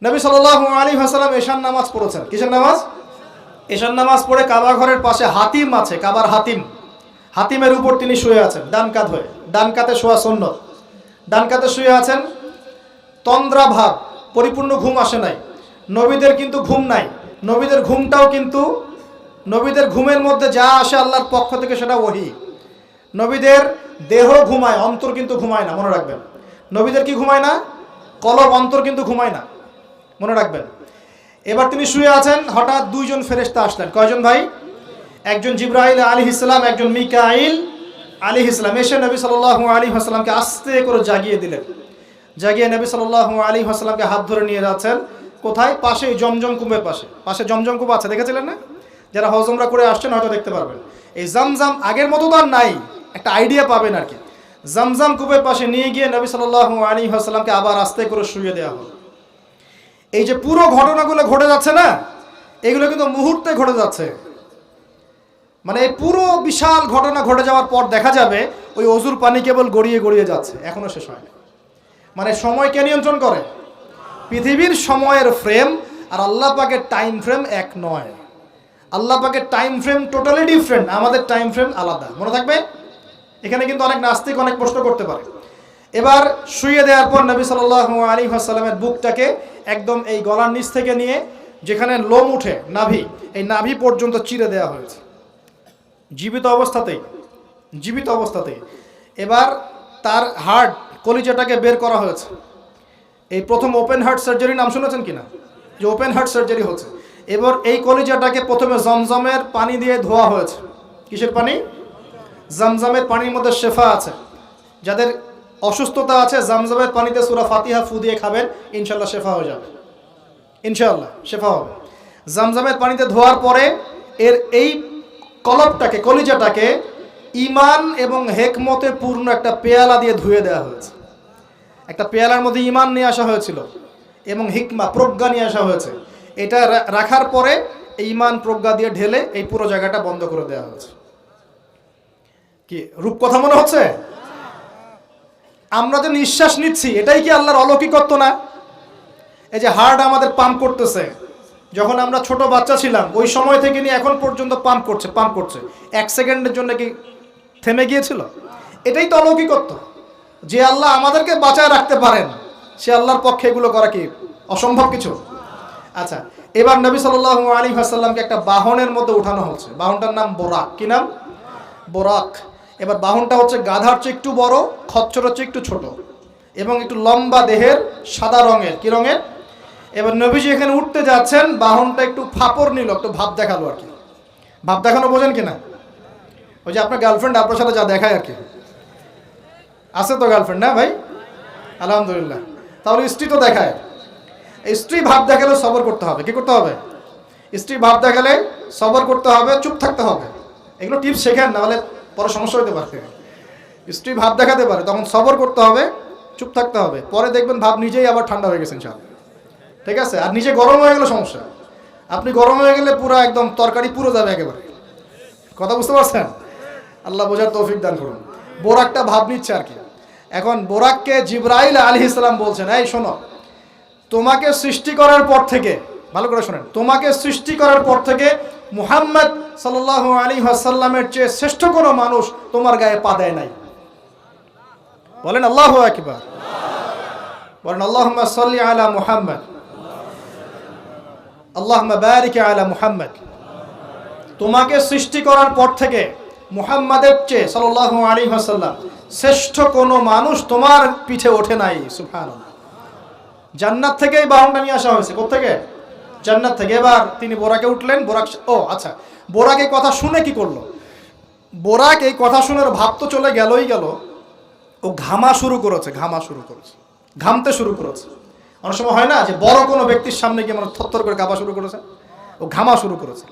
নবী সাল্লাল্লাহু আলাইহি ওয়াসাল্লাম এশার নামাজ পড়েছেন। কিসের নামাজ? এশার নামাজ পড়ে কাবা ঘরের পাশে হাতিম আছে, কাবার হাতিম, হাতিমের উপর তিনি শুয়ে আছেন ডান কাত হয়ে। ডান কাতে শোয়া সুন্নত। ডান কাতে শুয়ে আছেন, তন্দ্রা ভাব, পরিপূর্ণ ঘুম আসে নাই। নবীদের কিন্তু ঘুম নাই। নবীদের ঘুমটাও কিন্তু, নবীদের ঘুমের মধ্যে যা আসে আল্লাহর পক্ষ থেকে সেটা ওহী। নবীদের দেহ ঘুমায়, অন্তর কিন্তু ঘুমায় না, মনে রাখবেন। নবীদের কি ঘুমায় না? কলব, অন্তর কিন্তু ঘুমায় না, মনে রাখবেন। এবার তিনি শুয়ে আছেন, হঠাৎ দুইজন ফেরেশতা আসলেন। কয়জন ভাই? একজন জিবরাইল আলাইহিস সালাম, একজন মিকাইল আলাইহিস সালাম। এসে নবী সাল্লাল্লাহু আলাইহি ওয়াসাল্লামকে আস্তে করে জাগিয়ে দিলেন। জাগিয়ে নবী সাল্লাল্লাহু আলাইহি ওয়াসাল্লামকে হাত ধরে নিয়ে যাচ্ছেন। কোথায়? পাশে জমজম কূপের পাশে। পাশে জমজম কূপ আছে, দেখেছিলেন না? যারা হজ উমরা করে আসছেন হয়তো দেখতে পারবেন। এই জমজম আগের মতো তো আর নাই, একটা আইডিয়া পাবেন আর কি। জমজম কূপের পাশে নিয়ে গিয়ে নবী সাল্লাল্লাহু আলাইহি ওয়াসাল্লামকে আবার আস্তে করে শুইয়ে দেওয়া হলো। এই যে পুরো ঘটনাগুলো ঘটে যাচ্ছে না, এগুলো কিন্তু মুহূর্তে ঘটে যাচ্ছে। মানে এই পুরো বিশাল ঘটনা ঘটে যাওয়ার পর দেখা যাবে ওই অজুর পানি কেবল গড়িয়ে গড়িয়ে যাচ্ছে, এখনো শেষ হয়নি। মানে সময় কে নিয়ন্ত্রণ করে? পৃথিবীর সময়ের ফ্রেম আর আল্লাহ পাকের টাইম ফ্রেম এক নয়। আল্লাহ পাকের টাইম ফ্রেম টোটালি ডিফারেন্ট, আমাদের টাইম ফ্রেম আলাদা, মনে থাকবে। এখানে কিন্তু অনেক নাস্তিক অনেক প্রশ্ন করতে পারে। এবার শুইয়ে দেওয়ার পর নবী সাল্লাল্লাহু আলাইহি ওয়াসাল্লামের বুকটাকে একদম এই গলার নিচ থেকে নিয়ে যেখানে লোম উঠে নাভি, এই নাভি পর্যন্ত চিরে দেওয়া হয়েছে জীবিত অবস্থাতেই, জীবিত অবস্থাতেই। এবার তার হার্ট, কলিজাটাকে বের করা হয়েছে। এই প্রথম ওপেন হার্ট সার্জারি নাম শুনেছেন কিনা? যে ওপেন হার্ট সার্জারি হচ্ছে। এবার এই কলিজাটাকে প্রথমে জমজমের পানি দিয়ে ধোয়া হয়েছে। কিসের পানি? জমজমের পানির মধ্যে শেফা আছে। যাদের অসুস্থতা আছে জমজমের পানিতে সূরা ফাতিহা ফু দিয়ে খাবেন, ইনশাআল্লাহ শেফা হয়ে যাবে, ইনশাআল্লাহ শেফা হবে। জমজমের পানিতে ধোয়ার পরে এর এই কলবটাকে, কলিজাটাকে ঈমান এবং হেকমতে পূর্ণ একটা পেয়ালা দিয়ে ধুয়ে দেওয়া হয়েছে। একটা পেয়ালার মধ্যে ঈমান নিয়ে আসা হয়েছিল এবং হিকমা, প্রজ্ঞা নিয়ে আসা হয়েছে। এটা রাখার পরে এই ঈমান প্রজ্ঞা দিয়ে ঢেলে এই পুরো জায়গাটা বন্ধ করে দেওয়া হয়েছে। কি রূপকথা মনে হচ্ছে? আমরা যে নিঃশ্বাস নিচ্ছি এটাই কি আল্লাহর অলৌকিকত্ব না? এই যে হার্ট আমাদের পাম্প করতেছে, যখন আমরা ছোট বাচ্চা ছিলাম ওই সময় থেকে নিয়ে এখন পর্যন্ত পাম্প করছে, পাম্প করছে। 1 সেকেন্ডের জন্য কি থেমে গিয়েছিল? এটাই তো অলৌকিকত্ব। যে আল্লাহ আমাদেরকে বাঁচায় রাখতে পারেন, সে আল্লাহর পক্ষে এগুলো করা কি অসম্ভব কিছু? আচ্ছা, এবার নবী সাল্লাল্লাহু আলাইহি ওয়াসাল্লামকে একটা বাহনের মধ্যে উঠানো হচ্ছে। বাহনটার নাম বোরাক। কি নাম? বোরাক। এবার বাহনটা হচ্ছে গাধার চেয়ে একটু বড়, খচ্চরের চেয়ে একটু ছোট এবং একটু লম্বা দেহের, সাদা রঙের। কি রঙের? এবার নবীজি এখানে উঠতে যাচ্ছেন, বাহনটা একটু ফাপড় নিল, একটু ভাব দেখালো আর কি। ভাব দেখানো বোঝেন কিনা? ওই যে আপনার গার্লফ্রেন্ড আপনার সাথে যা দেখায় আর কি। আছে তো গার্লফ্রেন্ড, না ভাই? আলহামদুলিল্লাহ। তাহলে স্ত্রী তো দেখায়। স্ত্রী ভাব দেখালে সবর করতে হবে। কি করতে হবে? স্ত্রী ভাব দেখালে সবর করতে হবে, চুপ থাকতে হবে। এগুলো টিপস শেখেন, নাহলে পরে সমস্যা হতে পারে। স্ত্রী ভাব দেখাতে পারে, তখন সবর করতে হবে, চুপ থাকতে হবে। পরে দেখবেন ভাব নিজেই আবার ঠান্ডা হয়ে গেছে ইনশাআল্লাহ। ঠিক আছে? আর নিজে গরম হয়ে গেলে সমস্যা। আপনি গরম হয়ে গেলে পুরো একদম তরকারি পুরো যাবে একেবারে। কথা বুঝতে পারছেন? আল্লাহ বোঝার তৌফিক দান করুন। বোরাকটা ভাব নিচ্ছে আর কি। এখন বোরাককে জিবরাইল আলাইহিস সালাম বলছেন, এই শোনো, তোমাকে সৃষ্টি করার পর থেকে, ভালো করে শোনেন, তোমাকে সৃষ্টি করার পর থেকে মুহাম্মদ সাল্লাল্লাহু আলাইহি ওয়াসাল্লামের চেয়ে শ্রেষ্ঠ কোনো মানুষ তোমার গায়ে পা দেয় নাই। বলেন আল্লাহু আকবার। বলেন আল্লাহুম্মা সাল্লি আলা মুহাম্মদ, আল্লাহুম্মা বারিক আলা মুহাম্মদ। তোমাকে সৃষ্টি করার পর থেকে মুহাম্মাদের চেয়ে সাল্লাল্লাহু আলাইহি ওয়াসাল্লাম শ্রেষ্ঠ কোনো মানুষ তোমার পিঠে ওঠে নাই। সুবহানাল্লাহ। জান্নাত থেকেই বাহনটা নিয়ে আসা হয়েছে। কোত্থেকে? জান্নাত থেকে। এবার তিনি বোরাকে উঠলেন। বোরাক, ও আচ্ছা, বোরাক এই কথা শুনে কি করলো? বোরাক এই কথা শুনে ভাব তো চলে গেলই গেল, ও ঘামা শুরু করেছে, ঘামা শুরু করেছে, ঘামতে শুরু করেছে। অনেক সময় হয় না যে বড় কোনো ব্যক্তির সামনে গিয়ে মানে থরথর করে কাঁপা শুরু করেছে, ও ঘামা শুরু করেছে।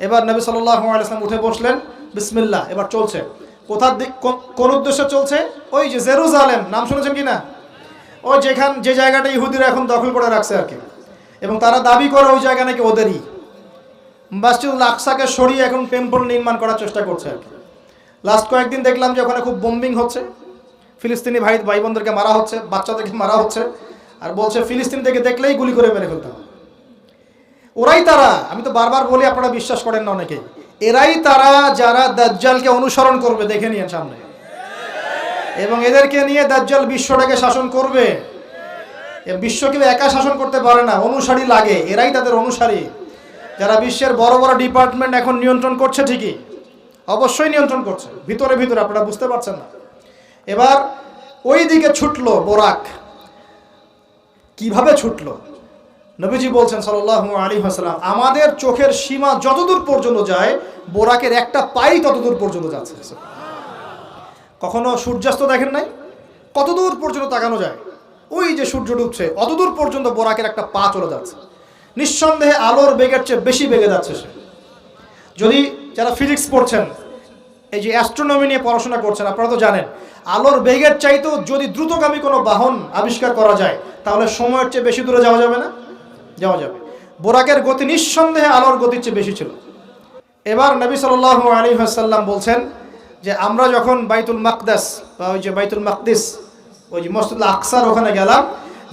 এবার নবী সাল্লাল্লাহু আলাইহি ওয়াসাল্লাম উঠে বসলেন, বিসমিল্লাহ। এবার চলছে। কোথার দিক, কোন উদ্দেশ্যে চলছে? ওই যে জেরুজালেম, নাম শুনেছেন কিনা? ওই যে জায়গাটা ইহুদিরা এখন দখল করে রাখছে আর কি, এবং তারা দাবি করে ওই জায়গা নাকি ওদেরই। মসজিদুল আকসাকে সরিয়ে এখন টেম্পল নির্মাণ করার চেষ্টা করছে আর কি। লাস্ট কয়েকদিন দেখলাম যে ওখানে খুব বোম্বিং হচ্ছে, ফিলিস্তিনি ভাই বোনদেরকে মারা হচ্ছে, বাচ্চাদেরকে মারা হচ্ছে। আর বলছে ফিলিস্তিন থেকে দেখলেই গুলি করে মেরে ফেলতে হবে। ওরাই তারা, আমি তো বারবার বলি আপনারা বিশ্বাস করেন না অনেকেই, এরাই তারা যারা দাজ্জালকে অনুসরণ করবে, দেখে নিয়ে সামনে, এবং এদেরকে নিয়ে দাজ্জাল বিশ্বটাকে শাসন করবে। বিশ্ব কেউ একা শাসন করতে পারে না, অনুসারী লাগে, এরাই তাদের অনুসারী। যারা বিশ্বের বড় বড় ডিপার্টমেন্ট এখন নিয়ন্ত্রণ করছে, ঠিকই অবশ্যই নিয়ন্ত্রণ করছে, ভিতরে ভিতরে, আপনারা বুঝতে পারছেন না। এবার ওই দিকে ছুটলো বোরাক। কিভাবে ছুটলো? নবীজি বলছেন সাল্লাল্লাহু আলাইহি ওয়াসাল্লাম, আমাদের চোখের সীমা যতদূর পর্যন্ত যায়, বোরাকের একটা পাই ততদূর পর্যন্ত যাচ্ছে। কখনো সূর্যাস্ত দেখেন নাই? কতদূর পর্যন্ত তাকানো যায়? ওই যে সূর্য ডুবছে অতদূর পর্যন্ত বোরাকের একটা পা চলে যাচ্ছে। নিঃসন্দেহে আলোর বেগের চেয়ে বেশি বেগে যাচ্ছে সে। যদি যারা ফিজিক্স পড়ছেন, এই যে অ্যাস্ট্রোনমি নিয়ে পড়াশোনা করছেন, আপনারা তো জানেন আলোর বেগের চাইতেও যদি দ্রুতগামী কোনো বাহন আবিষ্কার করা যায়, তাহলে সময়ের চেয়ে বেশি দূরে যাওয়া যাবে না? যাওয়া যাবে। বোরাকের গতি নিঃসন্দেহে আলোর গতির চেয়ে বেশি ছিল। এবার নবী সাল্লাল্লাহু আলাইহি ওয়াসাল্লাম বলছেন যে আমরা যখন বাইতুল মাকদাস বা ওই যে বাইতুল মাকদিস, ওই যে মসজিদুল আকসার ওখানে গেলাম,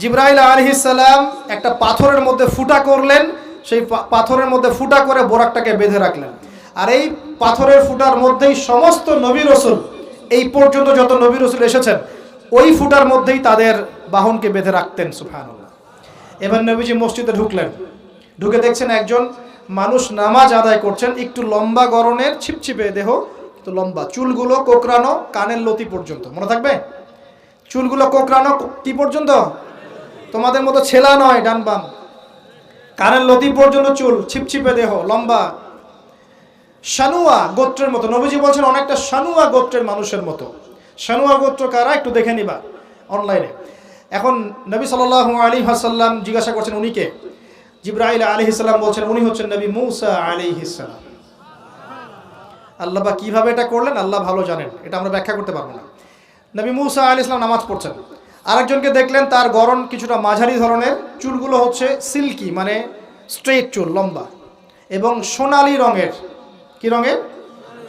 জিবরাইল আলাইহিস সালাম একটা পাথরের মধ্যে ফুটা করলেন, সেই পাথরের মধ্যে ফুটা করে বোরাকটাকে বেঁধে রাখলেন। আর এই পাথরের ফুটার মধ্যেই সমস্ত নবী রাসূল, এই পর্যন্ত যত নবী রাসূল এসেছেন, ওই ফুটার মধ্যেই তাদের বাহনকে বেঁধে রাখতেন। সুবহানাল্লাহ। এবার নবীজি মসজিদে ঢুকলেন, ঢুকে দেখছেন একজন মানুষ নামাজ আদায় করছেন, একটু লম্বা গড়নের, ছিপছিপে দেহ, তো লম্বা, চুলগুলো কোকড়ানো কানের লতি পর্যন্ত। মনে থাকবে? চুলগুলো কোকড়ানো কি পর্যন্ত? তোমাদের মতো ছেলা নয় ডান বাম, কানের লতি পর্যন্ত চুল, ছিপছিপে দেহ, লম্বা, শানুয়া গোত্রের মতো। নবীজি বলছেন অনেকটা শানুয়া গোত্রের মানুষের মতো। শানুয়া গোত্র কারা একটু দেখে নিবা অনলাইনে। এখন নবী সাল্লাল্লাহু আলাইহি ওয়াসাল্লাম জিজ্ঞাসা করছেন উনি কে? জিবরাইল আলাইহিস সালাম বলছেন উনি হচ্ছেন নবী মূসা আলাইহিস সালাম। আল্লাহ বা কিভাবে এটা করলেন আল্লাহ ভালো জানেন, এটা আমরা ব্যাখ্যা করতে পারবো না। নবী মূসা আলাইহিস সালাম নামাজ পড়ছেন, আরেকজনকে দেখলেন তার গড়ন কিছুটা মাঝারি ধরনের, চুলগুলো হচ্ছে সিল্কি, মানে স্ট্রেট চুল, লম্বা, এবং সোনালী রঙের। কি রঙের?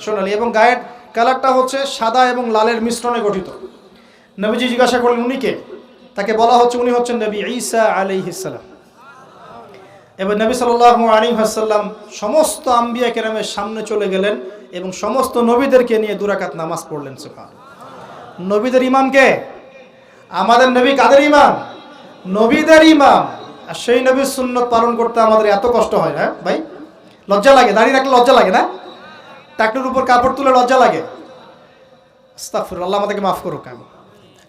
সোনালী। এবং গায়ের কালারটা হচ্ছে সাদা এবং লালের মিশ্রণে গঠিত। নবীজি জিজ্ঞাসা করলেন উনি কে? তাকে বলা হচ্ছে উনি হচ্ছেন নবী ঈসা আলাইহিস সালাম। এবার নবী সাল্লাল্লাহু আলাইহি ওয়াসাল্লাম সমস্ত আম্বিয়া কেরামের সামনে চলে গেলেন এবং সমস্ত নবীদেরকে নিয়ে দুরাকাত নামাজ পড়লেন। সুবহানাল্লাহ। নবীদের ইমাম কে? আমাদের নবী কাদের ইমাম? নবীদের ইমাম। আর সেই নবীর সুন্নত পালন করতে আমাদের এত কষ্ট হয় না ভাই? লজ্জা লাগে? দাঁড়িয়ে রাখলে লজ্জা লাগে না? টাকনুর উপর কাপড় তুলে লজ্জা লাগে? আস্তাগফিরুল্লাহ, আল্লাহ আমাদেরকে মাফ করুক।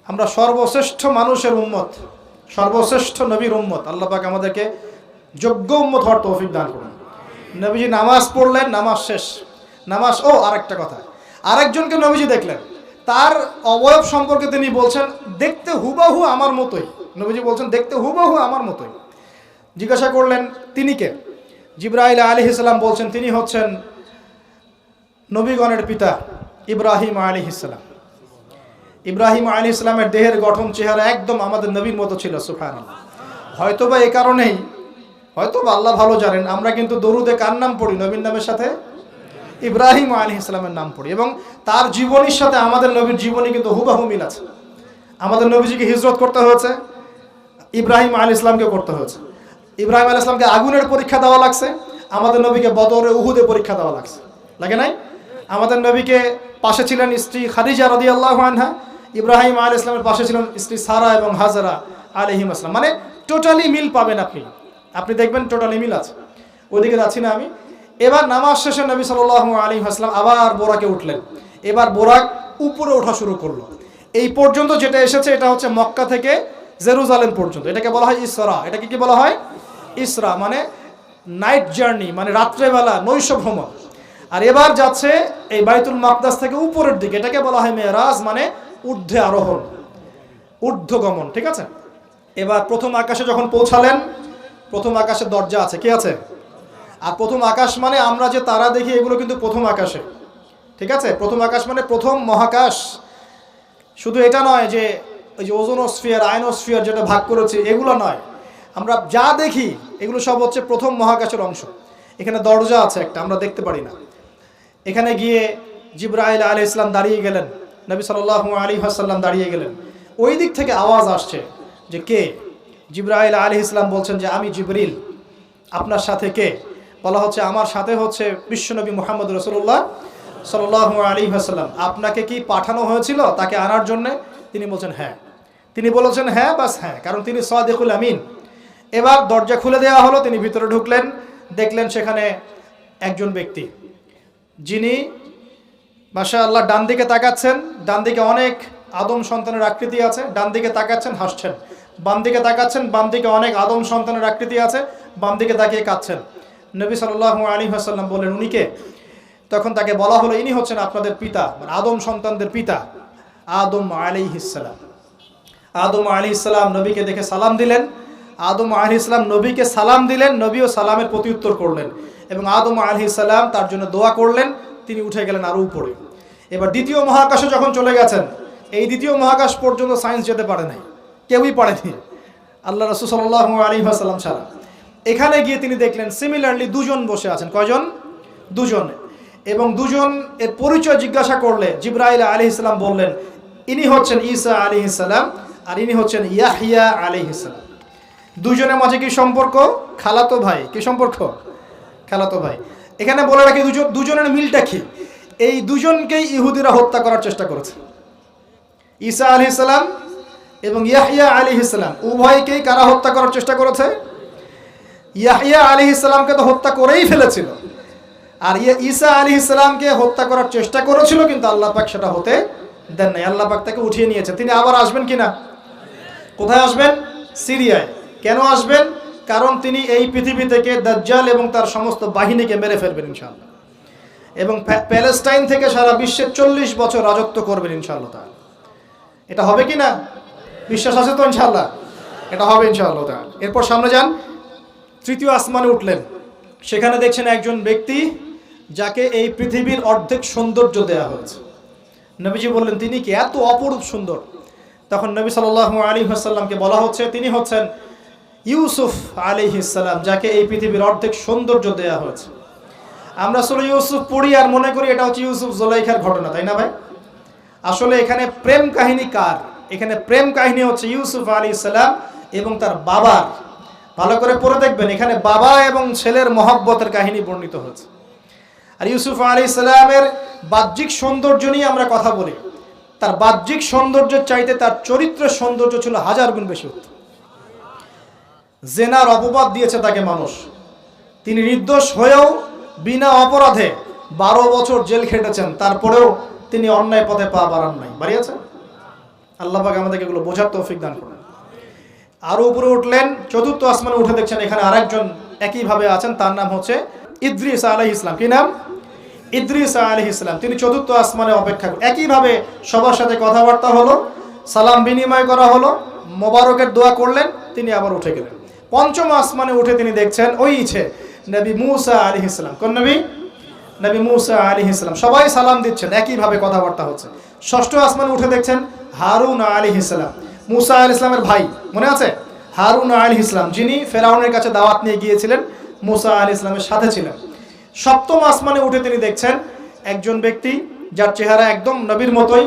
আমরা সর্বশ্রেষ্ঠ মানুষের উম্মত, সর্বশ্রেষ্ঠ নবীর উম্মত। আল্লাহ পাক আমাদেরকে যোগ্য উম্মত হওয়ার তৌফিক দান করুন। নবীজি নামাজ পড়লেন, নামাজ শেষ। নামাজ, ও আরেকটা কথা, আরেকজনকে নবীজি দেখলেন, তার অবয়ব সম্পর্কে তিনি বলছেন দেখতে হুবাহু আমার মতোই। নবীজি বলছেন দেখতে হুবাহু আমার মতোই। জিজ্ঞাসা করলেন তিনি কে? জিবরাইল আলাইহিস সালাম বলছেন তিনি হচ্ছেন নবীগণের পিতা ইব্রাহিম আলাইহিস সালাম। ইব্রাহিম আলাইহিস সালামের দেহের গঠন, চেহারা একদম আমাদের নবীর মতো ছিল। সুবহানাল্লাহ। হয়তোবা এই কারণেই, হয়তোবা আল্লাহ ভালো জানেন, আমরা কিন্তু দরুদে কার নাম পড়ি? নবীর নামের সাথে ইব্রাহিম আলাইহিস সালামের নাম পড়ি, এবং তার জীবনীর সাথে আমাদের নবীর জীবনী কিন্তু হুবহু মিল আছে। আমাদের নবীজিকে হিজরত করতে হয়েছে, ইব্রাহিম আলাইহিস সালামকে করতে হয়েছে। ইব্রাহিম আলাইহিস সালামকে আগুনের পরীক্ষা দেওয়া লাগছে, আমাদের নবীকে বদরে উহুদে পরীক্ষা দেওয়া লাগছে, লাগে নাই? আমাদের নবীকে পাশে ছিলেন স্ত্রী খাদিজা রাদিয়াল্লাহু আনহা, ইব্রাহিম আলাইহিস সালামের পাশে ছিলেন স্ত্রী সারা এবং হাজরা আলাইহিম আসসালাম। মানে টোটালি মিল পাবেন আপনি দেখবেন টোটালি মিল আছে। ওইদিকে যাচ্ছি না আমি। এবার নামাজ শেষে নবী সাল্লাল্লাহু আলাইহি ওয়াসাল্লাম আবার বোরাকে উঠলেন। এবার বোরাক উপরে ওঠা শুরু করলো। এই পর্যন্ত যেটা এসেছে এটা হচ্ছে মক্কা থেকে জেরুজালেম পর্যন্ত, এটাকে বলা হয় ইসরা। এটাকে কি বলা হয়? ইসরা, মানে নাইট জার্নি, মানে রাত্রেবেলা নৈশ ভ্রমণ। আর এবার যাচ্ছে এই বাইতুল মাকদাস থেকে উপরের দিকে, এটাকে বলা হয় মেরাজ, মানে ঊর্ধ্বে আরোহণ, ঊর্ধ্বগমন। ঠিক আছে? এবার প্রথম আকাশে যখন পৌঁছালেন, প্রথম আকাশে দরজা আছে, কি আছে? আর প্রথম আকাশ মানে আমরা যে তারা দেখি এগুলো কিন্তু প্রথম আকাশে। ঠিক আছে? প্রথম আকাশ মানে প্রথম মহাকাশ। শুধু এটা নয় যে ওই যে ওজোনোস্ফিয়ার, আয়নোস্ফিয়ার যেটা ভাগ করেছে এগুলো নয়, আমরা যা দেখি এগুলো সব হচ্ছে প্রথম মহাকাশের অংশ। এখানে দরজা আছে একটা, আমরা দেখতে পারি না। এখানে গিয়ে জিবরাইল আলাইহিস সালাম দাঁড়িয়ে গেলেন, নবী সাল্লাল্লাহু আলাইহি ওয়াসাল্লাম দাঁড়িয়ে গেলেন। ওই দিক থেকে আওয়াজ আসছে যে কে? জিবরাইল আলাইহিস সালাম বলছেন যে আমি জিবরিল, আপনার সাথে কে? বলা হচ্ছে আমার সাথে হচ্ছে বিশ্বনবী মুহাম্মদ রাসূলুল্লাহ সাল্লাল্লাহু আলাইহি ওয়াসাল্লাম। আপনাকে কি পাঠানো হয়েছিল তাকে আনার জন্য? তিনি বলছেন হ্যাঁ। তিনি বলেছেন হ্যাঁ, বাস হ্যাঁ, কারণ তিনি সাদিকুল আমিন। এবার দরজা খুলে দেওয়া হলো, তিনি ভিতরে ঢুকলেন, দেখলেন সেখানে একজন ব্যক্তি যিনি মাশাআল্লাহ ডান দিকে তাকাচ্ছেন, ডান দিকে অনেক আদম সন্তানের আকৃতি আছে, ডান দিকে তাকাচ্ছেন হাসছেন, বাম দিকে তাকাচ্ছেন, বাম দিকে অনেক আদম সন্তানের আকৃতি আছে, বাম দিকে তাকিয়ে কাঁদছেন। নবী সাল্লাল্লাহু আলাইহি ওয়াসাল্লাম বললেন উনি কে? তখন তাকে বলা হলো ইনি হচ্ছেন আপনাদের পিতা, মানে আদম সন্তানদের পিতা আদম আলাইহিস সালাম। আদম আলাইহিস সালাম নবীকে দেখে সালাম দিলেন। আদম আলাইহিস সালাম নবীকে সালাম দিলেন, নবীও সালামের প্রত্যুত্তর করলেন এবং আদম আলাইহিস সালাম তার জন্য দোয়া করলেন। তিনি উঠে গেলেন আরো উপরে। এবার দ্বিতীয় মহাকাশে যখন চলে গেছেন, এই দ্বিতীয় মহাকাশ পর্যন্ত সায়েন্স যেতে পারে নাই, কেউই পারেনি আল্লাহ রাসূল সাল্লাল্লাহু আলাইহি ওয়াসাল্লাম ছাড়া। এখানে গিয়ে তিনি দেখলেন সিমিলারলি দুজন বসে আছেন। কয়জন? দুজন। এবং দুজন এর পরিচয় জিজ্ঞাসা করলে জিবরাইল আলাইহিস সালাম বললেন ইনি হচ্ছেন ঈসা আলাইহিস সালাম আর ইনি হচ্ছেন ইয়াহইয়া আলাইহিস সালাম। দুজনের মাঝে কি সম্পর্ক? খালাতো ভাই। কি সম্পর্ক? খালাতো ভাই। এখানে বলে রাখি দুজনের মিলটা কি? এই দুজনকেই ইহুদিরা হত্যা করার চেষ্টা করেছে। ঈসা আলাইহিস সালাম এবং ইয়াহইয়া আলাইহিস সালাম উভয়কেই কারা হত্যা করার চেষ্টা করেছে? ইয়াহইয়া আলাইহিস সালামকে তো হত্যা করেই ফেলেছিল, আর ঈসা আলাইহিস সালামকে হত্যা করার চেষ্টা করেছিল, কিন্তু আল্লাহ পাক সেটা হতে দেন নাই। আল্লাহ পাক তাকে উঠিয়ে নিয়েছে। তিনি আবার আসবেন কিনা? কোথায় আসবেন? সিরিয়ায়। কেন আসবেন? কারণ তিনি এই পৃথিবী থেকে দাজ্জাল এবং তার সমস্ত বাহিনীকে মেরে ফেলবেন ইনশাআল্লাহ, এবং প্যালেস্টাইন থেকে সারা বিশ্বে 40 বছর রাজত্ব করবেন ইনশাআল্লাহ তাআলা। এটা হবে কিনা? বিশ্বাস আছে তো ইনশাআল্লাহ? এটা হবে ইনশাআল্লাহ তাআলা। এরপর সামনে যান, তৃতীয় আসমানে উঠলেন। সেখানে দেখছেন একজন ব্যক্তি যাকে এই পৃথিবীর অর্ধেক সৌন্দর্য দেয়া হয়েছে। নবীজি বললেন তিনি কি? এত অপরূপ সুন্দর। তখন নবী সাল্লাল্লাহু আলাইহি ওয়াসাল্লামকে বলা হচ্ছে তিনি হচ্ছেন ইউসুফ আলাইহিস সালাম, যাকে এই পৃথিবীর অর্ধেক সৌন্দর্য দেয়া হয়েছে। আমরা সূরা ইউসুফ পড়ি আর মনে করি এটা হচ্ছে ইউসুফ জুলাইখার ঘটনা, তাই না ভাই? আসলে এখানে প্রেম কাহিনী কার? এখানে প্রেম কাহিনী হচ্ছে ইউসুফ আলাইহিস সালাম এবং তার বাবার। ভালো করে পড়ে দেখবেন, এখানে বাবা এবং ছেলের মহব্বতের কাহিনী বর্ণিত হয়েছে। আর ইউসুফ আলাইহিস সালামের বাহ্যিক সৌন্দর্য নিয়ে আমরা কথা বলি, তার বাহ্যিক সৌন্দর্যের চাইতে তার চরিত্রের সৌন্দর্য ছিল 1000 গুণ বেশি। জেনার অপবাদ দিয়েছে তাকে মানুষ, তিনি নির্দোষ হয়েও বিনা অপরাধে 12 বছর জেল খেটেছেন, তারপরেও তিনি অন্যায় পথে পা বাড়ান নাই। বাড়িয়েছেন? আল্লাহ পাক আমাদেরকে এগুলো বোঝার তৌফিক দান করেন। আরো উপরে উঠলেন, চতুর্থ আসমানে উঠে দেখছেন এখানে আরেকজন একইভাবে আছেন, তার নাম হচ্ছে ইদ্রিস আলাইহিস সালাম। কি নাম? ইদ্রিস আলাইহিস সালাম। তিনি চতুর্থ আসমানে অপেক্ষা করেন। একইভাবে সবার সাথে কথাবার্তা হলো, সালাম বিনিময় করা হলো, মোবারকের দোয়া করলেন, তিনি আবার উঠে গেলেন। পঞ্চম আসমানে উঠে তিনি দেখছেন ওই ইচ্ছে নবী মুসা আলাইহিস সালাম। কোন নবী? নবী মুসা আলাইহিস সালাম। সবাই সালাম দিচ্ছেন, একইভাবে কথাবার্তা হচ্ছে। ষষ্ঠ আসমানে উঠে দেখছেন হারুন আলাইহিস সালাম, মুসা আলাইহিস সালামের ভাই, মনে আছে? হারুন আলাইহিস সালাম, যিনি ফেরাউনের কাছে দাওয়াত নিয়ে গিয়েছিলেন, মুসা আলাইহিস সালামের সাথে ছিলেন। সপ্তম আসমানে উঠে তিনি দেখছেন একজন ব্যক্তি যার চেহারা একদম নবীর মতোই,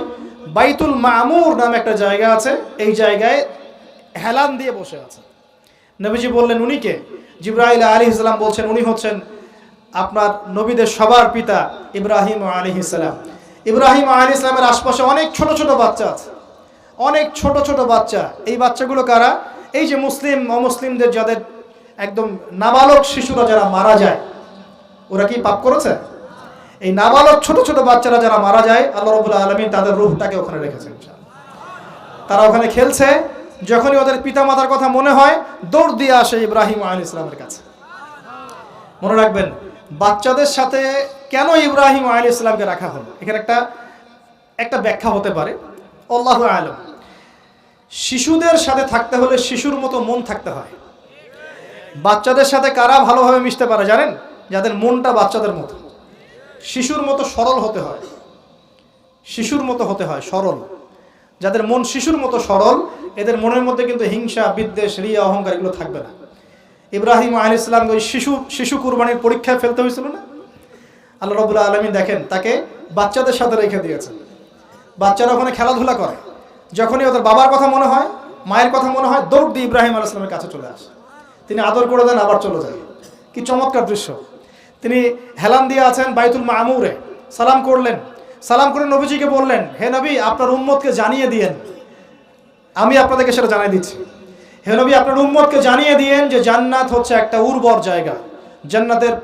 বাইতুল মামুর নামে একটা জায়গা আছে, এই জায়গায় হেলান দিয়ে বসে আছে। নবীজি বললেন উনি কে? জিবরাইল আলাইহিস সালাম বলছেন উনি হচ্ছেন আপনার নবীদের সবার পিতা ইব্রাহিম আলাইহিস সালাম। ইব্রাহিম আলাইহিস সালামের আশপাশে অনেক ছোট ছোট বাচ্চা আছে, অনেক ছোট ছোট বাচ্চা। এই বাচ্চাগুলো কারা? এই যে মুসলিম অমুসলিমদের যাদের একদম নাবালক শিশুরা যারা মারা যায়, ওরা কি পাপ করেছে? এই নাবালক ছোট ছোট বাচ্চারা যারা মারা যায়, আল্লাহ রাব্বুল আলামিন তাদের রূহটাকে ওখানে রেখেছেন। তারা ওখানে খেলছে, যখনই ওদের পিতামাতার কথা মনে হয় দৌড় দিয়ে আসে ইব্রাহিম আলাইহিস সালামের কাছে। মনে রাখবেন, বাচ্চাদের সাথে কেন ইব্রাহিম আলাইহিস সালামকে রাখা হলো, এখানে একটা ব্যাখ্যা হতে পারে, আল্লাহু আ'লাম। শিশুদের সাথে থাকতে হলে শিশুর মতো মন থাকতে হয়। বাচ্চাদের সাথে কারা ভালোভাবে মিশতে পারে জানেন? যাদের মনটা বাচ্চাদের মতো, শিশুর মতো সরল হতে হয়, শিশুর মতো হতে হয়, সরল। যাদের মন শিশুর মতো সরল, এদের মনের মধ্যে কিন্তু হিংসা, বিদ্বেষ, রিয়া, অহংকার এগুলো থাকবে না। ইব্রাহিম আলাইহিস সালাম ওই শিশু কুরবানির পরীক্ষায় ফেলতে হয়েছিল না? আল্লাহ রাব্বুল আলামিন দেখেন তাকে বাচ্চাদের সাথে রেখে দিয়েছেন। বাচ্চারা ওখানে খেলাধুলা করে, যখনই ওদের বাবার কথা মনে হয় মায়ের কথা মনে হয়, দৌড় দিয়ে ইব্রাহিম আলাইহিস সালামের কাছে চলে আসে। তিনি আদর করে দেন, আবার চলে যায়। কি চমৎকার দৃশ্য! তিনি হেলান দিয়ে আছেন বাইতুল মামুরে, সালাম করলেন। সালাম করে নবীজিকে বললেন, হে নবী, আপনার উম্মতকে জানিয়ে দিয়েন, আমি আপনাদেরকে সেটা জানিয়ে দিচ্ছি। হে নবী, আপনার উম্মতকে জানিয়ে দিয়েন যে জান্নাত হচ্ছে একটা উর্বর জায়গা, জান্নাতের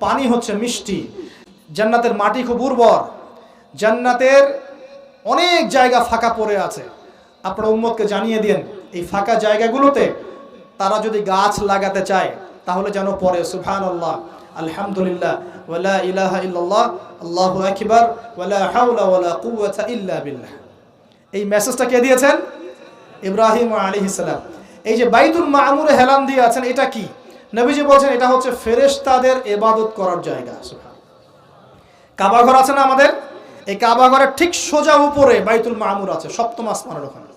পানি হচ্ছে মিষ্টি, জান্নাতের মাটি খুব উর্বর, জান্নাতের অনেক জায়গা ফাঁকা পড়ে আছে। আপনার উম্মতকে জানিয়ে দিয়েন এই ফাঁকা জায়গাগুলোতে তারা যদি গাছ লাগাতে চায় তাহলে যেন পড়ে সুবহানাল্লাহ, আলহামদুলিল্লাহ, ওয়ালা ইলাহা ইল্লাল্লাহ, আল্লাহু আকবার, ওয়ালা হাওলা ওয়ালা কুওয়াতা ইল্লা বিল্লাহ। এই মেসেজটা কে দিয়েছেন? ইব্রাহিম আলাইহিস সালাম। এই যে বাইতুল মামুরে হেলান দিয়ে আছেন, এটা কি? নবীজি বলছেন এটা হচ্ছে ফেরেশতাদের ইবাদত করার জায়গা। কাবা ঘর আছে না আমাদের, এই কাবা ঘরের ঠিক সোজা উপরে বাইতুল মামুর আছে, সপ্তম আসমানের ওখানে।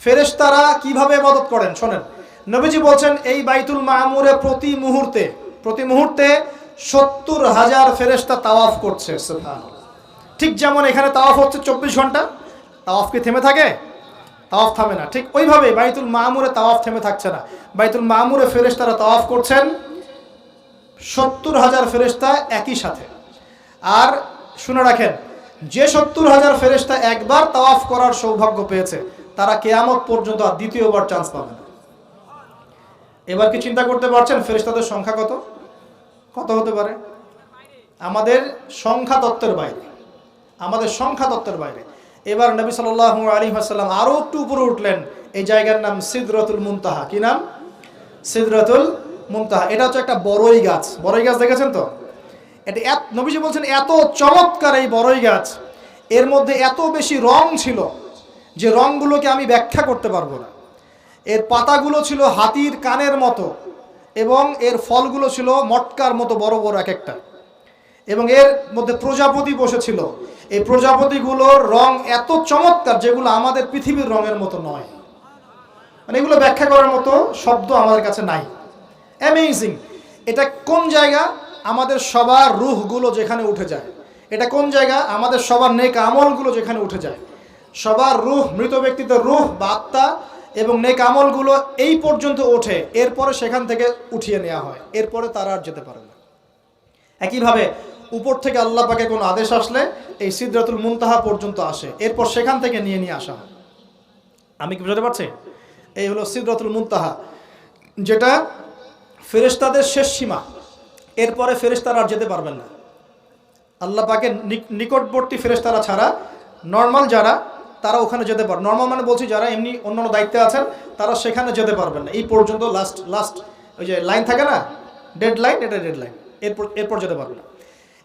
ফেরেশতারা কিভাবে ইবাদত করেন শোনেন। নবীজি বলছেন এই বাইতুল মামুরে প্রতি মুহূর্তে 70,000 ফেরেশতা তাওয়াফ করছে। সুবহানাল্লাহ। ঠিক যেমন এখানে তাওয়াফ হচ্ছে 24 ঘন্টা, তাওয়াফ কি থেমে থাকে? তাওয়াফ থামে না। ঠিক ওইভাবে বাইতুল মামুরে তাওয়াফ থেমে থাকছে না। বাইতুল মামুরে ফেরেশতারা তাওয়াফ করছেন 70,000 ফেরেশতা একই সাথে। আর শুনে রাখেন, যে 70,000 ফেরেশতা একবার তাওয়াফ করার সৌভাগ্য পেয়েছে তারা কিয়ামত পর্যন্ত আর দ্বিতীয়বার চান্স পাবে না। এবার কি চিন্তা করতে পারছেন ফেরেশতাদের সংখ্যা কত কত হতে পারে? আমাদের সংখ্যা তত্ত্বের বাইরে, আমাদের সংখ্যা তত্ত্বের বাইরে। এবার নবী সাল্লাল্লাহু আলাইহি ওয়াসাল্লাম আরো একটু উপরে উঠলেন। এই জায়গার নাম সিদরাতুল মুনতাহা। কি নাম? সিদরাতুল মুনতাহা। এটা হচ্ছে একটা বড়ই গাছ। বড়ই গাছ দেখেছেন তো? এটা নবীজি বলছেন এত চমৎকার এই বড়ই গাছ, এর মধ্যে এত বেশি রং ছিল যে রংগুলোকে আমি ব্যাখ্যা করতে পারবো না। এর পাতাগুলো ছিল হাতির কানের মতো এবং এর ফলগুলো ছিল মটকার মতো বড় বড় এক একটা, এবং এর মধ্যে প্রজাপতি বসেছিল। এই প্রজাপতিগুলোর রং এত চমৎকার যেগুলো আমাদের পৃথিবীর রঙের মতো নয়। মানে এগুলো ব্যাখ্যা করার মতো শব্দ আমাদের কাছে নাই। অ্যামেজিং। এটা কোন জায়গা? আমাদের সবার রূহগুলো যেখানে উঠে যায়। এটা কোন জায়গা? আমাদের সবার নেক আমলগুলো যেখানে উঠে যায়। সবার রূহ, মৃত ব্যক্তিদের রূহ বা আত্মা এবং নেক আমলগুলো এই পর্যন্ত ওঠে, এরপরে সেখান থেকে উঠিয়ে নেওয়া হয়, এরপরে তারা আর যেতে পারে না। একইভাবে উপর থেকে আল্লাহ পাকের কোনো আদেশ আসলে এই সিদরাতুল মুনতাহা পর্যন্ত আসে, এরপর সেখান থেকে নিয়ে আসা হয়। আমি কি বুঝতে পারছি? এই হলো সিদরাতুল মুনতাহা, যেটা ফেরেশতাদের শেষ সীমা। এরপরে ফেরেশতারা আর যেতে পারবেন না। আল্লাহ পাকের নিকটবর্তী ফেরেশতারা ছাড়া নর্মাল যারা, তারা ওখানে যেতে পারে। নর্মাল মানে বলছি যারা এমনি অন্যান্য দায়িত্বে আছেন তারা সেখানে যেতে পারবেন না। এই পর্যন্ত লাস্ট ওই যে লাইন থাকে না, ডেড লাইন, এটা ডেড লাইন, এরপর যেতে পারবে না।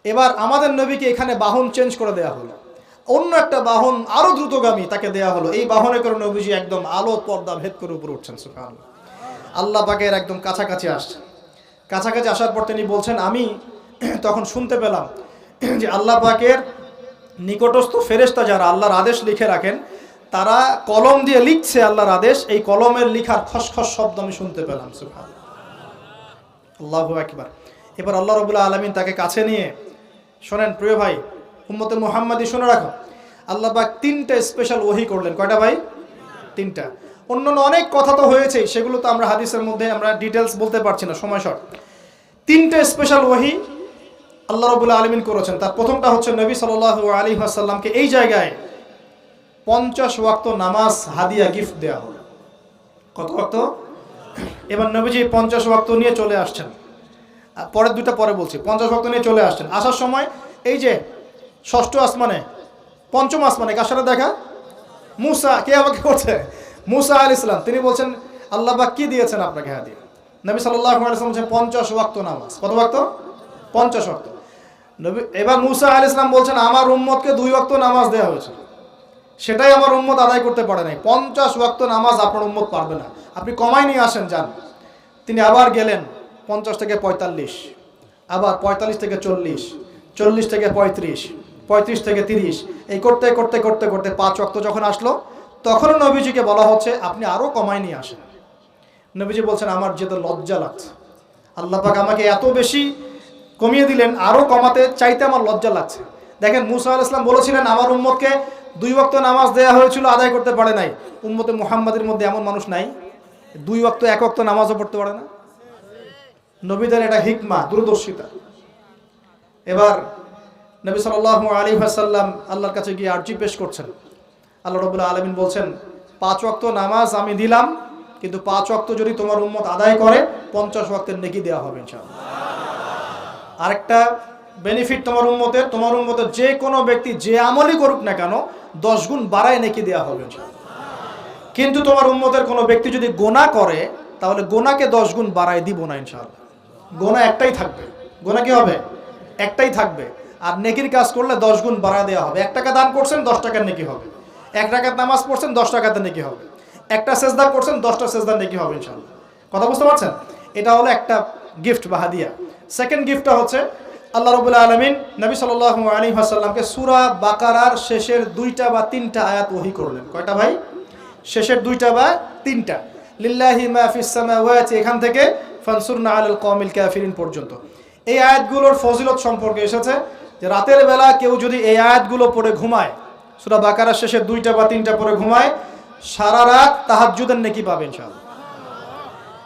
এবার আমাদের নবীকে এখানে বাহন চেঞ্জ করে দেওয়া হলো, অন্য একটা বাহন আরো দ্রুতগামী তাকে দেওয়া হলো। এই বাহনে করে নবীজি একদম আলো পর্দা ভেদ করে উপরে উঠছেন। সুবহানাল্লাহ। আল্লাহ পাকের একদম কাছাকাছি আসছেন। কাছাকাছি আসার পর তিনি বলছেন, আমি তখন শুনতে পেলাম যে আল্লাহ পাকের নিকটস্থ ফেরেশতা যারা আল্লাহর আদেশ লিখে রাখেন, তারা কলম দিয়ে লিখছে আল্লাহর আদেশ। এই কলমের লিখার খসখস শব্দ আমি শুনতে পেলাম। সুবহানাল্লাহ, আল্লাহু আকবার। এবার আল্লাহ রাব্বুল আলামিন তাকে কাছে নিয়ে, শোনেন প্রিয় ভাই উম্মতে মুহাম্মাদি, শুনে রাখো, আল্লাহ পাক 3টা স্পেশাল ওহী করলেন। কয়টা ভাই? 3টা। অন্যান্য অনেক কথা তো হয়েছে, সেগুলো তো আমরা হাদিসের মধ্যে আমরা ডিটেলস বলতে পারছি না, সময় শর্ট। 3টে স্পেশাল ওহী আল্লাহ রাব্বুল আলামিন করেছেন। তার প্রথমটা হচ্ছে নবী সাল্লাল্লাহু আলাইহি ওয়াসাল্লামকে এই জায়গায় 50 ওয়াক্ত নামাজ হাদিয়া গিফট দেওয়া হলো। কত ওয়াক্ত? এবার নবীজি 50 ওয়াক্ত নিয়ে চলে আসছেন। পরের দুটো পরে বলছি। 50 ওয়াক্ত নিয়ে চলে আসছেন। আসার সময় এই যে 6ষ্ঠ আসমানে, 5ম আসমানে কার সাথে দেখা? মুসা। কে আমাকে করছে? মুসা আলাইহিস সালাম। তিনি বলছেন, আল্লাহ পাক কি দিয়েছেন আপনাকে হাদিয়া? নবী সাল্লাল্লাহু আলাইহি ওয়াসাল্লাম বলছেন 50 ওয়াক্ত নামাজ। কত ওয়াক্ত? 50 ওয়াক্ত। নবী এবার মুসা আলাইহিস সালাম বলছেন, আমার উম্মতকে 2 ওয়াক্ত নামাজ দেওয়া হয়েছে, সেটাই আমার উম্মত আদায় করতে পারে নাই। 50 ওয়াক্ত নামাজ আপনার উম্মত পারবে না, আপনি কমাই নিয়ে আসেন, যান। তিনি আবার গেলেন 50 থেকে 45, আবার 45 থেকে 40, 40 থেকে 35, 35 থেকে 30, এই করতে করতে করতে করতে 5 ওয়াক্ত যখন আসলো, তখনও নবীজিকে বলা হচ্ছে আপনি আরও কমাই নিয়ে আসেন। নবীজি বলছেন, আমার যেতে লজ্জা লাগছে, আল্লাহ পাক আমাকে এত বেশি কমিয়ে দিলেন, আরও কমাতে চাইতে আমার লজ্জা লাগছে। দেখেন মুসা আলাইহিস সালাম বলেছিলেন আমার উম্মতকে 2 ওয়াক্ত নামাজ দেয়া হয়েছিল, আদায় করতে পারে নাই। উম্মতে মুহাম্মাদের মধ্যে এমন মানুষ নাই 2 ওয়াক্ত 1 ওয়াক্ত নামাজও পড়তে পারে না? নবীদের এটা হিকমা, দূরদর্শিতা। এবার নবী সাল্লাল্লাহু আলাইহি ওয়াসাল্লাম আল্লাহর কাছে গিয়ে আরজি পেশ করছেন। আল্লাহ রাব্বুল আলামিন বলছেন 5 ওয়াক্ত নামাজ আমি দিলাম, কিন্তু 5 ওয়াক্ত যদি তোমার উম্মত আদায় করে 50 ওয়াক্তের নেকি দেওয়া হবে ইনশাআল্লাহ। আরেকটা বেনিফিট তোমার উম্মতের যে কোনো ব্যক্তি যে আমলই করুক না কেন 10 গুণ বাড়ায় নেকি দেওয়া হবে ইনশাআল্লাহ। কিন্তু তোমার উম্মতের কোনো ব্যক্তি যদি গুনাহ করে তাহলে গুনাহকে 10 গুণ বাড়ায় দিব না ইনশাআল্লাহ। গুনাহ একটাই থাকবে, গুনাহ কি হবে? একটাই থাকবে। আর নেকির কাজ করলে 10 গুণ বাড়ায় দেওয়া হবে। 1 টাকা দান করছেন 10 টাকার নেকি হবে, 1 রাকাত নামাজ পড়ছেন 10 টাকাতে নেকি হবে, একটা সেজদা করছেন 10টা সেজদার নেকি হবে ইনশাআল্লাহ। কথা বুঝতে পারছেন? এটা হলো একটা গিফট বা হাদিয়া। সেকেন্ড গিফটটা হচ্ছে আল্লাহ রাব্বুল আলামিন নবী সাল্লাল্লাহু আলাইহি ওয়াসাল্লামকে সূরা বাকারার শেষের 2টা বা 3টা আয়াত ওহী করলেন। কয়টা ভাই? শেষের 2টা বা 3টা। লিল্লাহি মা ফিস সামাওয়াতি এখান থেকে ফানসুরনা আলাল কওমিল কাফিরিন পর্যন্ত। এই আয়াতগুলোর ফজিলত সম্পর্কে এসেছে যে রাতের বেলা কেউ যদি এই আয়াতগুলো পড়ে ঘুমায়, সূরা বাকারার শেষের 2টা বা 3টা পড়ে ঘুমায়, সারা রাত তাহাজ্জুদের নেকি পাবে ইনশাআল্লাহ।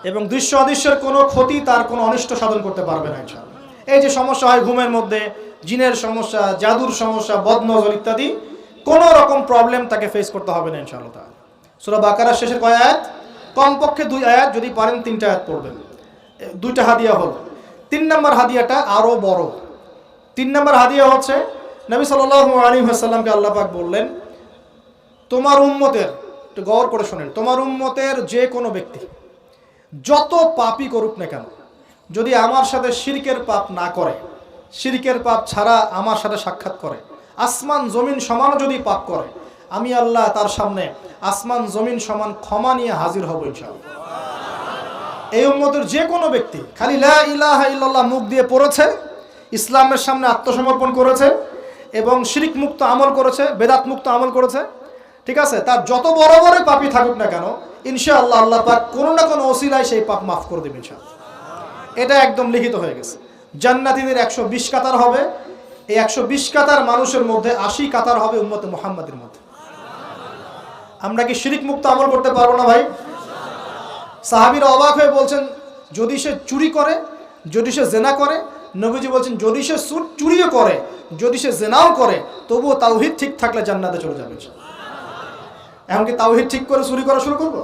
এবং দৃশ্য অদৃশ্যের কোনো ক্ষতি, তার কোনো অনিষ্ট সাধন করতে পারবে না ইনশাআল্লাহ। এই যে সমস্যা হয় ঘুমের মধ্যে, জিনের সমস্যা, জাদুর সমস্যা, বদনজর ইত্যাদি, কোনো রকম প্রবলেম তাকে ফেস করতে হবে না ইনশাআল্লাহ তাআলা। সূরা বাকারার শেষের কয় আয়াত? কমপক্ষে 2 আয়াত, যদি পারেন 3টা আয়াত পড়বেন। 2টা হাদিয়া হলো। 3 নম্বর হাদিয়াটা আরো বড়। 3 নম্বর হাদিয়া হচ্ছে নবী সাল্লাল্লাহু আলাইহি ওয়াসাল্লামকে আল্লাহ পাক বললেন, তোমার উম্মতের, একটু গৌর করে শুনেন, তোমার উম্মতের যে কোনো ব্যক্তি যত পাপই করুক না কেন, যদি আমার সাথে শিরকের পাপ না করে, শিরকের পাপ ছাড়া আমার সাথে সাক্ষাৎ করে, আসমান জমিন সমান যদি পাপ করে, আমি আল্লাহ তার সামনে আসমান জমিন সমান ক্ষমা নিয়ে হাজির হব ইনশাআল্লাহ। এই উম্মতের যে কোনো ব্যক্তি খালি লা ইলাহা ইল্লাল্লাহ মুখ দিয়ে পড়েছে, ইসলামের সামনে আত্মসমর্পণ করেছে এবং শিরক মুক্ত আমল করেছে, বেদাত মুক্ত আমল করেছে, ঠিক আছে, তার যত বড় বড় পাপই থাকুক না কেন ইনশাআল্লাহ আল্লাহ পাক কোনো না কোনো ওসিলায় সেই পাপ মাফ করে দেবেন ইনশাআল্লাহ। এটা একদম লিখিত হয়ে গেছে। জান্নাতীদের 120 কাতার হবে। এই 120 কাতার মানুষের মধ্যে 80 কাতার হবে উম্মতে মুহাম্মাদের মধ্যে। আমরা কি শিরক মুক্ত আমল করতে পারবো না ভাই? সাহাবীরা অবাক হয়ে বলছেন, যদি সে চুরি করে, যদি সে জেনা করে, নবীজি বলছেন যদি সে চুরিও করে, যদি সে জেনাও করে, তবুও তাওহীদ ঠিক থাকলে জান্নাতে চলে যাবে। এখন কি তাওহীদ ঠিক করে চুরি করা শুরু করব?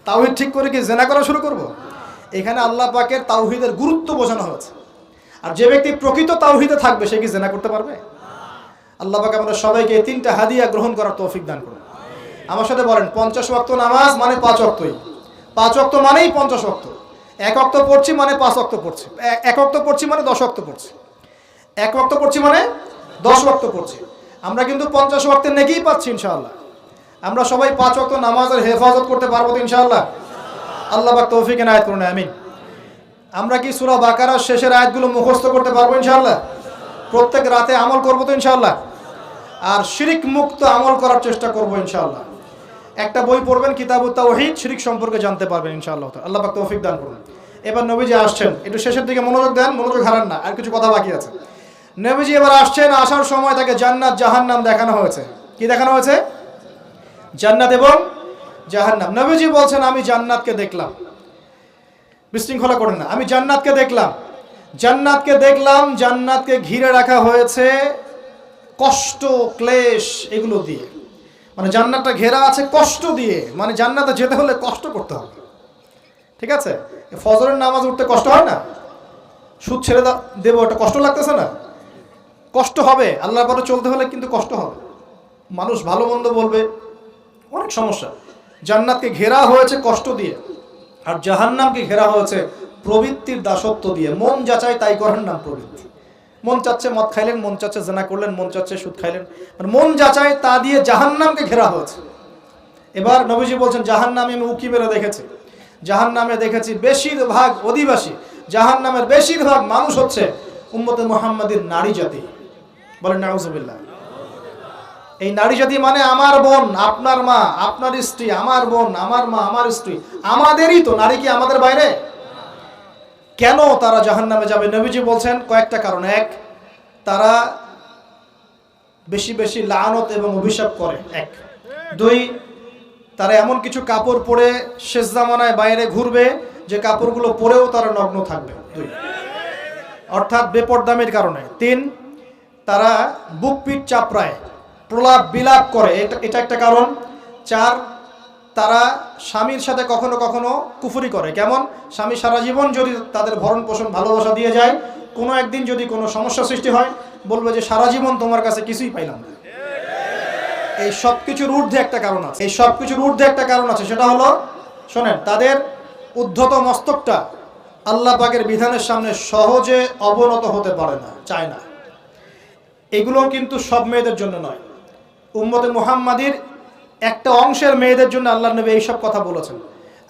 তাওহীদ ঠিক করে কি জেনা করা শুরু করব? এখানে আল্লাহ পাকের তাওহীদের গুরুত্ব বোঝানো হয়েছে। আর যে ব্যক্তি প্রকৃত তাওহীদে থাকবে সে কি জেনা করতে পারবে? আল্লাহ পাক আমরা সবাইকে এই 3টা হাদিয়া গ্রহণ করার তৌফিক দান করুন। আমার সাথে বলেন, 50 ওয়াক্ত নামাজ মানে 5 ওয়াক্তই। 5 ওয়াক্ত মানেই 50 ওয়াক্ত। 1 ওয়াক্ত পড়ছি মানে 5 ওয়াক্ত পড়ছি। 1 ওয়াক্ত পড়ছি মানে 10 ওয়াক্ত পড়ছি। 1 ওয়াক্ত পড়ছি মানে 10 ওয়াক্ত পড়ছি। আমরা কিন্তু 50 ওয়াক্তের নেকিই পাচ্ছি ইনশাআল্লাহ। আমরা সবাই 5 ওয়াক্ত নামাজের হেফাজত করতে পারবো তো ইনশাআল্লাহ? আল্লাহ পাক তৌফিক এনায়েত করুন, আমিন। আমরা কি সূরা বাকারার শেষের আয়াতগুলো মুখস্থ করতে পারবো ইনশাআল্লাহ? প্রত্যেক রাতে আমল করবো তো ইনশাআল্লাহ? আর শিরক মুক্ত আমল করার চেষ্টা করবো ইনশাআল্লাহ। একটা বই পড়বেন, কিতাবুত তাওহীদ, শিরক সম্পর্কে জানতে পারবেন ইনশাআল্লাহ। আল্লাহ পাক তৌফিক দান করুন। এবার নবীজি আসছেন, একটু শেষের দিকে মনোযোগ দেন, মনোযোগ হারান না, আর কিছু কথা বাকি আছে। নবীজি এবার আসছেন, আসার সময় তাকে জান্নাত জাহান্নাম দেখানো হয়েছে। কি দেখানো হয়েছে? জান্নাত এবং জাহান্নাম। নবীজি বলছেন, আমি জান্নাতকে দেখলাম। বিশৃঙ্খলা করেন না, আমি জান্নাতকে দেখলাম। জান্নাতকে দেখলাম, জান্নাতকে ঘিরে রাখা হয়েছে কষ্ট, ক্লেশ, এগুলো দিয়ে। মানে জান্নাতটা ঘেরা আছে কষ্ট দিয়ে, মানে জান্নাতে যেতে হলে কষ্ট করতে হবে। ঠিক আছে, ফজরের নামাজ উঠতে কষ্ট হয় না? সুদ ছেড়ে দেবো, এটা কষ্ট লাগতেছে না? কষ্ট হবে। আল্লাহর পথে চলতে হলে কিন্তু কষ্ট হবে। মানুষ ভালো মন্দ বলবে, অনেক সমস্যা। জান্নাতকে ঘেরা হয়েছে কষ্ট দিয়ে, আর জাহান্নামকে ঘেরা হয়েছে প্রবৃত্তির দাসত্ব দিয়ে। মন যাচাই তাই করার নাম প্রবৃত্তি। মন চাচ্ছে মদ খাইলেন, মন চাচ্ছে জেনা করলেন, মন চাচ্ছে সুদ খাইলেন, মানে মন যাচাই তা দিয়ে জাহান্নামকে ঘেরা হয়েছে। এবার নবীজি বলছেন, জাহান্নামে আমি উকি মেরে দেখেছি, জাহান্নামে দেখেছি বেশিরভাগ অধিবাসী, জাহান্নামের বেশিরভাগ মানুষ হচ্ছে উম্মতে মুহাম্মাদের নারী জাতি। বলেন নাউজুবিল্লাহ। এই নারী জাতি মানে আমার বোন, আপনার মা, আপনার স্ত্রী, আমার বোন, আমার মা, আমার স্ত্রী, আমাদেরই তো। নারী কি আমাদের বাইরে? কেন তারা জাহান্নামে যাবে? নবীজি বলছেন কয়েকটা কারণ। এক, তারা বেশি বেশি লানত এবং অভিশাপ করে। এক, দুই, তারা এমন কিছু কাপড় পরে শেষ জামানায় বাইরে ঘুরবে যে কাপড়গুলো পরেও তারা নগ্ন থাকবে। দুই, অর্থাৎ বেপরদামির কারণে। তিন, তারা বুক পিঠ চাপড়ায়, প্রলাপ বিলাপ করে, এটা একটা কারণ। চার, তারা স্বামীর সাথে কখনো কখনো কুফরি করে। কেমন? স্বামী সারা জীবন যদি তাদের ভরণ পোষণ ভালোবাসা দিয়ে যায়, কোনো একদিন যদি কোনো সমস্যা সৃষ্টি হয়, বলবে যে সারা জীবন তোমার কাছে কিছুই পাইলাম না। এই সব কিছুর ঊর্ধ্বে একটা কারণ আছে, সেটা হলো, শোনেন, তাদের উদ্ধত মস্তকটা আল্লাহ পাকের বিধানের সামনে সহজে অবনত হতে পারে না, চায় না। এগুলো কিন্তু সব মেয়েদের জন্য নয়, উম্মতে মুহাম্মাদির একটা অংশের মেয়েদের জন্য আল্লাহর নবী এইসব কথা বলেছেন।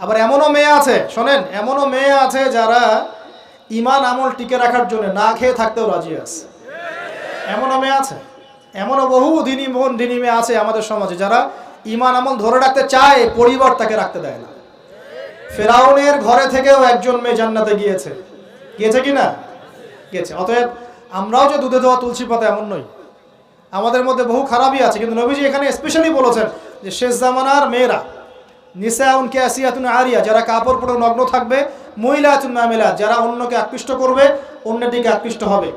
আবার এমনও মেয়ে আছে, শোনেন, এমনও মেয়ে আছে যারা ঈমান আমল টিকে রাখার জন্য না খেয়ে থাকতেও রাজি আছে। এমনও মেয়ে আছে, এমনও বহু দিনী মেয়ে আছে আমাদের সমাজে যারা ঈমান আমল ধরে রাখতে চায়, পরিবার তাকে রাখতে দেয় না। ফেরাউনের ঘরে থেকেও একজন মেয়ে জান্নাতে গিয়েছে কি না? গিয়েছে। অতএব আমরাও যে দুধে দেওয়া তুলসী পাতা এমন নই, আমাদের মধ্যে বহু খারাপই আছে। কিন্তু নবীজি এখানে স্পেশালি বলেছেন যে শেষ জামানার মেয়েরা, নিসাউন কাসিয়াতুন আরিয়া, যারা কাপড় পরে নগ্ন থাকবে, মহিলাতুন মামিলাত, যারা অন্যকে আকৃষ্ট করবে, অন্যের দিকে আকৃষ্ট হবে,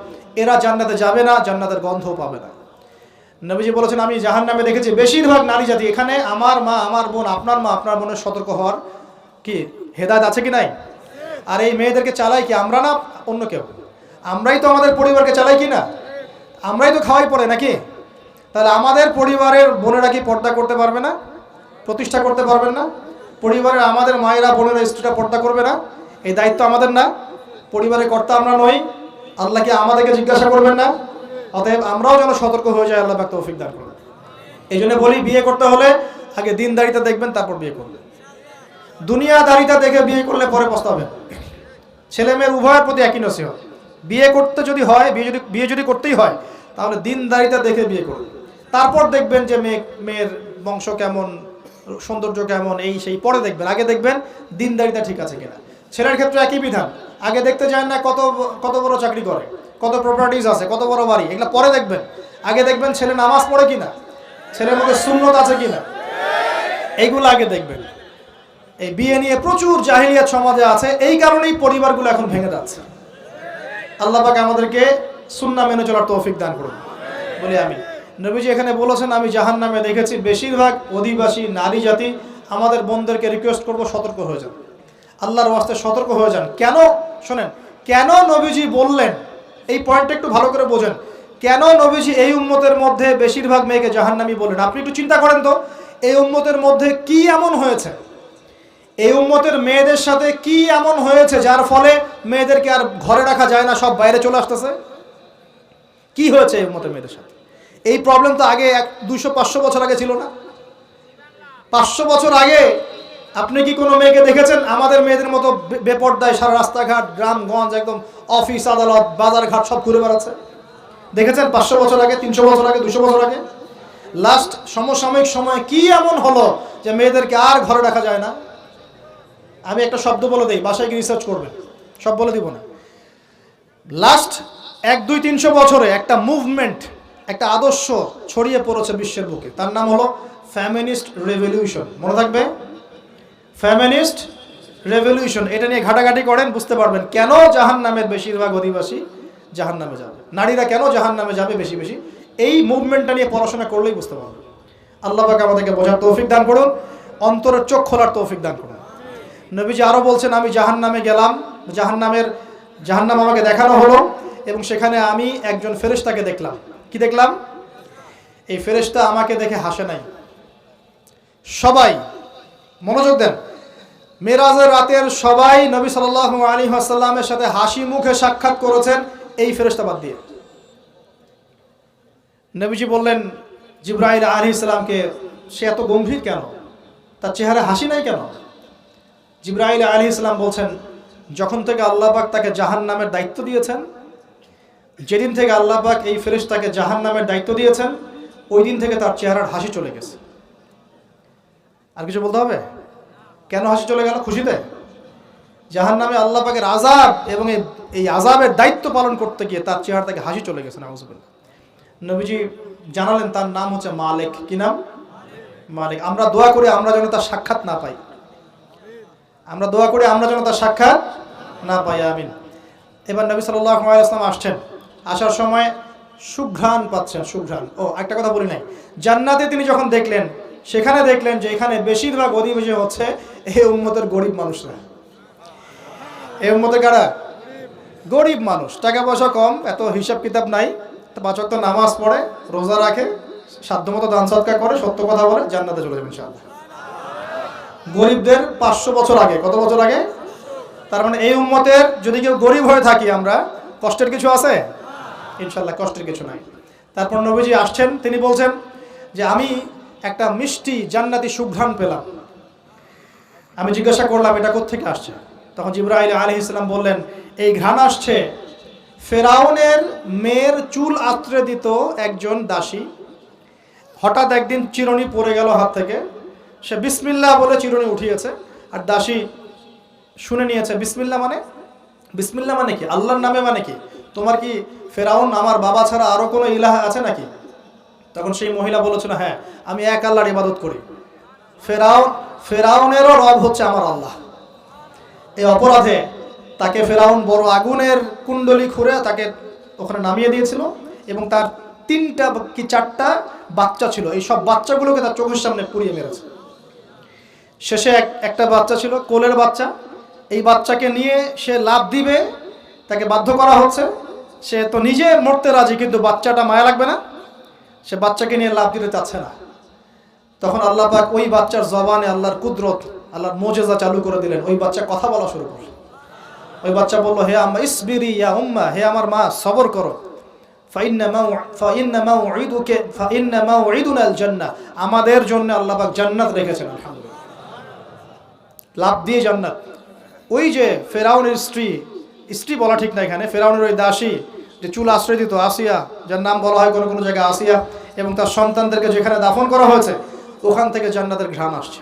এরা জান্নাতে যাবে না, জান্নাতের গন্ধও পাবে না। নবীজি বলেছেন, আমি জাহান্নামে দেখেছি বেশিরভাগ নারী জাতি। এখানে আমার মা, আমার বোন, আপনার মা, আপনার বোনের সতর্ক হওয়ার কি হেদায়েত আছে কি নাই? আর এই মেয়েদেরকে চালাই কি আমরা না অন্য কেউ? আমরাই তো আমাদের পরিবারকে চালাই কি না? আমরাই তো খাওয়াই পড়ে নাকি? তাহলে আমাদের পরিবারের বোনেরা কি পর্দা করতে পারবে না? প্রতিষ্ঠা করতে পারবেন না? পরিবারের আমাদের মায়েরা, বোনেরা, স্ত্রীরা পর্দা করবে না? এই দায়িত্ব আমাদের না? পরিবারের কর্তা আমরা নই? আল্লাহ কি আমাদেরকে জিজ্ঞাসা করবেন না? অতএব আমরাও যেন সতর্ক হয়ে যায়, আল্লাহ পাক তৌফিক দান করুন। এই জন্য বলি, বিয়ে করতে হলে আগে দিনদারিতা দেখবেন, তারপর বিয়ে করবেন। দুনিয়াদারিতা দেখে বিয়ে করলে পরে পস্তাবেন। ছেলে মেয়ের উভয়ের প্রতি একই নসিহত, বিয়ে করতে যদি হয়, বিয়ে যদি করতেই হয়, তাহলে দিনদারিতা দেখে বিয়ে করুন। তারপর দেখবেন যে মেয়ের বংশ কেমন, সৌন্দর্য কেমন, এই সেই পরে দেখবেন। আগে দেখবেন দিনদারিতা ঠিক আছে কিনা। ছেলের ক্ষেত্রে একই বিধান, আগে দেখতে যান না কত বড় চাকরি করে, কত প্রপার্টিজ আছে, কত বড় বাড়ি, এগুলো পরে দেখবেন। আগে দেখবেন ছেলে নামাজ পড়ে কিনা, ছেলের মধ্যে সুন্নত আছে কিনা, এইগুলো আগে দেখবেন। এই বিয়ে নিয়ে প্রচুর জাহিলিয়াত সমাজে আছে, এই কারণেই পরিবারগুলো এখন ভেঙে যাচ্ছে। আল্লাহ পাক আমাদেরকে সুন্নাহ মেনে চলার তৌফিক দান করুন, বলি আমি। নবীজি এখানে বলেছেন, আমি জাহান্নামে দেখেছি বেশিরভাগ অধিবাসী নারী জাতি। আমাদের বোনদেরকে রিকোয়েস্ট করবো, সতর্ক হয়ে যান, আল্লাহর ওয়াস্তে সতর্ক হয়ে যান। কেন? শোনেন, কেন নবীজি বললেন, এই পয়েন্টটা একটু ভালো করে বোঝেন। কেন নবীজি এই উম্মতের মধ্যে বেশিরভাগ মেয়েকে জাহান্নামী বললেন? আপনি একটু চিন্তা করেন তো, এই উম্মতের মধ্যে কি এমন হয়েছে, এই উম্মতের মেয়েদের সাথে কি এমন হয়েছে যার ফলে মেয়েদেরকে আর ঘরে রাখা যায় না, সব বাইরে চলে আসতেছে? কি হয়েছে এই উম্মতের মেয়েদের সাথে? এই প্রবলেম তো আগে 200-500 বছর আগে ছিল না। 500 বছর আগে আপনি কি কোনো মেয়েকে দেখেছেন আমাদের মেয়েদের মতো বেপর্দায় সারা রাস্তাঘাট, গ্রামগঞ্জ, একদম অফিস আদালত, বাজারঘাট সব ঘুরে বেড়াচ্ছে? দেখেছেন 500 বছর আগে, 300 বছর আগে, 200 বছর আগে? লাস্ট সমসাময়িক সময়ে কি এমন হলো যে মেয়েদেরকে আর ঘরে রাখা যায় না? আমি একটা শব্দ বলে দিই, বাসায় গিয়ে রিসার্চ করবেন, সব বলে দিব না। লাস্ট 100-200-300 বছরে একটা মুভমেন্ট, একটা আদর্শ ছড়িয়ে পড়েছে বিশ্বের বুকে, তার নাম হলো ফেমিনিস্ট রেভলিউশন। মনে থাকবে, ফেমিনিস্ট রেভলিউশন। এটা নিয়ে ঘাটাঘাটি করেন, বুঝতে পারবেন কেন জাহান্নামের বেশিরভাগ অধিবাসী জাহান্নামে যাবে, নারীরা কেন জাহান্নামে যাবে বেশি বেশি। এই মুভমেন্টটা নিয়ে পড়াশোনা করলেই বুঝতে পারবেন। আল্লাহ পাক আমাদেরকে বোঝার তৌফিক দান করুন, অন্তরের চোখ খোলার তৌফিক দান করুন। নবীজি আরও বলছেন, আমি জাহান্নামে গেলাম, জাহান্নাম আমাকে দেখানো হলো, এবং সেখানে আমি একজন ফেরেশতাকে দেখলাম। কি দেখলাম? এই ফেরেশতা আমাকে দেখে হাসে নাই। সবাই মনোযোগ দেন, মেরাজের রাতের সবাই নবী সাল্লাল্লাহু আলাইহি ওয়াসাল্লামের সাথে হাসি মুখে সাক্ষাৎ করেছেন, এই ফেরেশতা বাদ দিয়ে। নবীজি বললেন জিবরাইল আলাইহিস সালামকে, সে এত গম্ভীর কেন, তার চেহারা হাসি নাই কেন? জিবরাইল আলাইহিস সালাম বলছেন, যখন থেকে আল্লাহ পাক তাকে জাহান্নামের দায়িত্ব দিয়েছেন, যেদিন থেকে আল্লাহ পাক এই ফেরেশতাকে জাহান্নামের দায়িত্ব দিয়েছেন, ওই দিন থেকে তার চেহারার হাসি চলে গেছে। আর কিছু বলতে হবে? কেন হাসি চলে গেল? খুশিতে? জাহান্নামে আল্লাহ পাকের আযাব এবং এই আযাবের দায়িত্ব পালন করতে গিয়ে তার চেহারা থেকে হাসি চলে গেছে। নাউযুবিল্লাহ। নবীজি জানালেন তার নাম হচ্ছে মালিক। কি নাম? মালিক। আমরা দোয়া করি আমরা যেন তার সাক্ষাৎ না পাই, আমরা দোয়া করি আমরা যেন তার সাক্ষাৎ না পাই, আমিন। এবার নবী সাল্লাল্লাহু আলাইহি ওয়াসাল্লাম আসছেন, আসার সময় সুঘ্রাণ পাচ্ছেন, সুঘ্রাণ। ও একটা কথা বলি নাই, জান্নাতে তিনি যখন দেখলেন, সেখানে দেখলেন যে এখানে বেশিরভাগ অধিবাসী হচ্ছে এই উম্মতের গরিব মানুষরা। এই উম্মতের কারা? গরিব মানুষ, টাকা পয়সা কম, এত হিসাব কিতাব নাই, পাঁচ ওয়াক্ত নামাজ পড়ে, রোজা রাখে, সাধ্যমতো দান সদকা করে, সত্য কথা বলে, জান্নাতে চলে যাবে ইনশাআল্লাহ। গরিবদের 500 বছর আগে, কত বছর আগে? তার মানে এই উম্মতের যদি কেউ গরিব হয়ে থাকি আমরা, কষ্টের কিছু আছে? ইনশাআল্লাহ কষ্টের কিছু নাই। তারপর নবীজি আসছেন, তিনি বলছেন যে আমি একটা মিষ্টি জান্নাতি সুঘ্রাণ পেলাম। আমি জিজ্ঞাসা করলাম এটা কোত্থেকে আসছে? তখন জিবরাইল আলাইহিস সালাম বললেন এই ঘ্রাণ আসছে ফেরাউনের মেয়ের চুল আঁচড়ে দিত একজন দাসী। হঠাৎ একদিন চিরুনি পড়ে গেল হাত থেকে, সে বিসমিল্লাহ বলে চিরুনি উঠিয়েছে, আর দাসী শুনে নিয়েছে বিসমিল্লাহ মানে? বিসমিল্লাহ মানে কি? আল্লাহর নামে মানে কি? তোমার কি ফেরাউন আমার বাবা ছাড়া আরো কোনো ইলাহ আছে নাকি? তখন সেই মহিলা বলেছিল হ্যাঁ, আমি এক আল্লাহর ইবাদত করি, ফেরাউনেরও রব হচ্ছে আমার আল্লাহ। এই অপরাধে তাকে ফেরাউন বড় আগুনের কুণ্ডলি খুঁড়ে তাকে ওখানে নামিয়ে দিয়েছিল, এবং তার 3টা কি 4টা বাচ্চা ছিল, এই সব বাচ্চাগুলোকে তার চোখের সামনে পুড়িয়ে মেরেছে। শেষে একটা বাচ্চা ছিল, কোলের বাচ্চা, এই বাচ্চাকে নিয়ে সে লাফ দিবে, তাকে বাধ্য করা হচ্ছে, সে তো নিজে মরতে রাজি, কিন্তু বাচ্চাটা মায়া লাগবে না, সে বাচ্চাকে নিয়ে লাফ দিতে চাচ্ছে না। তখন আল্লাহ পাক ওই বাচ্চার জবানে আল্লাহর কুদরত, আল্লাহর মুজিজা চালু করে দিলেন, ওই বাচ্চা কথা বলা শুরু করল। ওই বাচ্চা বলল হে আম্মা ইসবিরি ইয়া উম্মা, হে আমার মা সবর করো, ফাইন্না মাউইদুনাল জান্নাহ, আমাদের জন্য আল্লাহ পাক জান্নাত রেখেছেন। আলহামদুলিল্লাহ, লাভ দিয়ে জান্নাত। ওই যে ফেরাউনের স্ত্রী বলা ঠিক না এখানে, ফেরাউনের ওই দাসী যে চুল আশ্রয় দিত, আসিয়া, যার নাম বলা হয় কোনো কোনো জায়গায় আসিয়া, এবং তার সন্তানদেরকে যেখানে দাফন করা হয়েছে ওখান থেকে জান্নাতের ঘ্রাণ আসছে।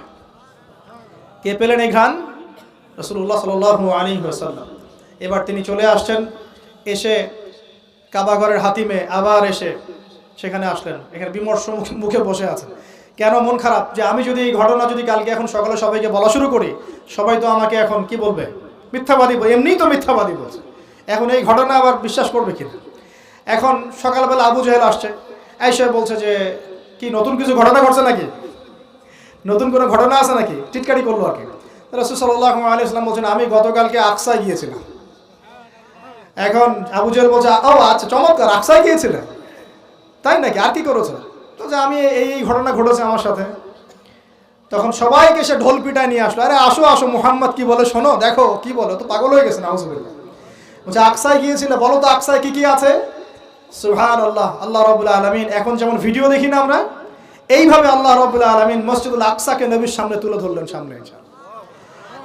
কে পেলেন এই ঘ্রাণ? রাসূলুল্লাহ সাল্লাল্লাহু আলাইহি ওয়াসাল্লাম। এবার তিনি চলে আসছেন, এসে কাবা ঘরের হাতিমে আবার এসে সেখানে আসলেন, এখানে বিমর্ষ মুখে বসে আছেন। কেন মন খারাপ? যে আমি যদি এই ঘটনা যদি কালকে এখন সকালে সবাইকে বলা শুরু করি, সবাই তো আমাকে এখন কি বলবে? মিথ্যাবাদী বলবে, এমনিই তো মিথ্যাবাদী বলছে, এখন এই ঘটনা আবার বিশ্বাস করবে কিনা? এখন সকালবেলা আবু জাহেল আসছে, এসে বলছে যে কি নতুন কিছু ঘটনা ঘটছে নাকি, নতুন কোনো ঘটনা আছে নাকি, টিটকারি করলো আর কি। রাসূল সাল্লাল্লাহু আলাইহি ওয়াসাল্লাম বলছেন আমি গতকালকে আকসায় গিয়েছিলাম। এখন আবু জাহেল বলছে ও আচ্ছা চমৎকার, আকসায় গিয়েছিলেন, তাই নাকি, আর কি করেছে? তো যে আমি এই ঘটনা ঘটেছে আমার সাথে। তখন সবাইকে সে ঢোল পিটায় নিয়ে আসলো, আরে আসো আসো, মুহাম্মদ কি বলে শোনো, দেখো কি বলে, তো পাগল হয়ে গেছে নাউজুবিল্লাহ। বলছে আকসায় গিয়েছিলে, বলো তো আকসায় কি কি আছে? সুবহানাল্লাহ, আল্লাহ রাব্বুল আলামিন, এখন যেমন ভিডিও দেখি না আমরা, এইভাবে আল্লাহ রাব্বুল আলামিন মসজিদুল আকসাকে নবীর সামনে তুলে ধরলেন, সামনে।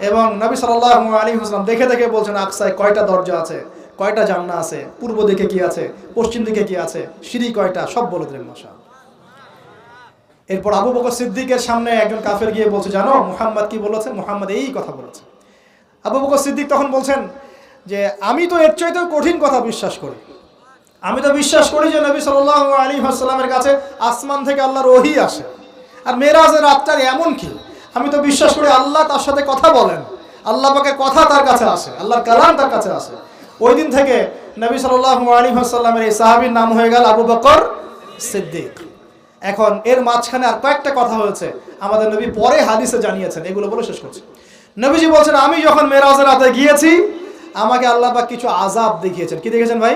এবং নবী সাল্লাল্লাহু আলাইহি ওয়াসাল্লাম দেখে দেখে বলছেন আকসায় কয়টা দরজা আছে, কয়টা জান্নাত আছে, পূর্ব দিকে কি আছে, পশ্চিম দিকে কি আছে, সিঁড়ি কয়টা, সব বলে দিলেন মাশাআল্লাহ। এরপর আবু বকর সিদ্দিকের সামনে একজন কাফের গিয়ে বলছে জানো মুহাম্মদ কি বলেছে? মুহাম্মদ এই কথা বলেছে। আবু বকর সিদ্দিক তখন বলছেন যে আমি তো এর চাইতে কঠিন কথা বিশ্বাস করি, আমি তো বিশ্বাস করি যে নবী সাল্লাল্লাহু আলাইহি ওয়াসাল্লামের কাছে আসমান থেকে আল্লাহর ওহী আসে, আর মেরাজের রাতটার এমন কি, আমি তো বিশ্বাস করি আল্লাহ তার সাথে কথা বলেন, আল্লাহ পাকের কথা তার কাছে আসে, আল্লাহর কালাম তার কাছে আসে। ওই দিন থেকে নবী সাল্লাল্লাহু আলাইহি ওয়াসাল্লামের এই সাহাবীর নাম হয়ে গেল আবু বকর সিদ্দিক। এখন এর মাঝখানে আর কয়েকটা কথা হয়েছে, আমাদের নবী পরে হাদিসে জানিয়েছেন, এগুলো বলে শেষ করছি। নবীজি বলছেন আমি যখন মেরাজের রাতে গিয়েছি আমাকে আল্লাহ পাক কিছু আযাব দেখিয়েছেন। কি দেখেছেন ভাই?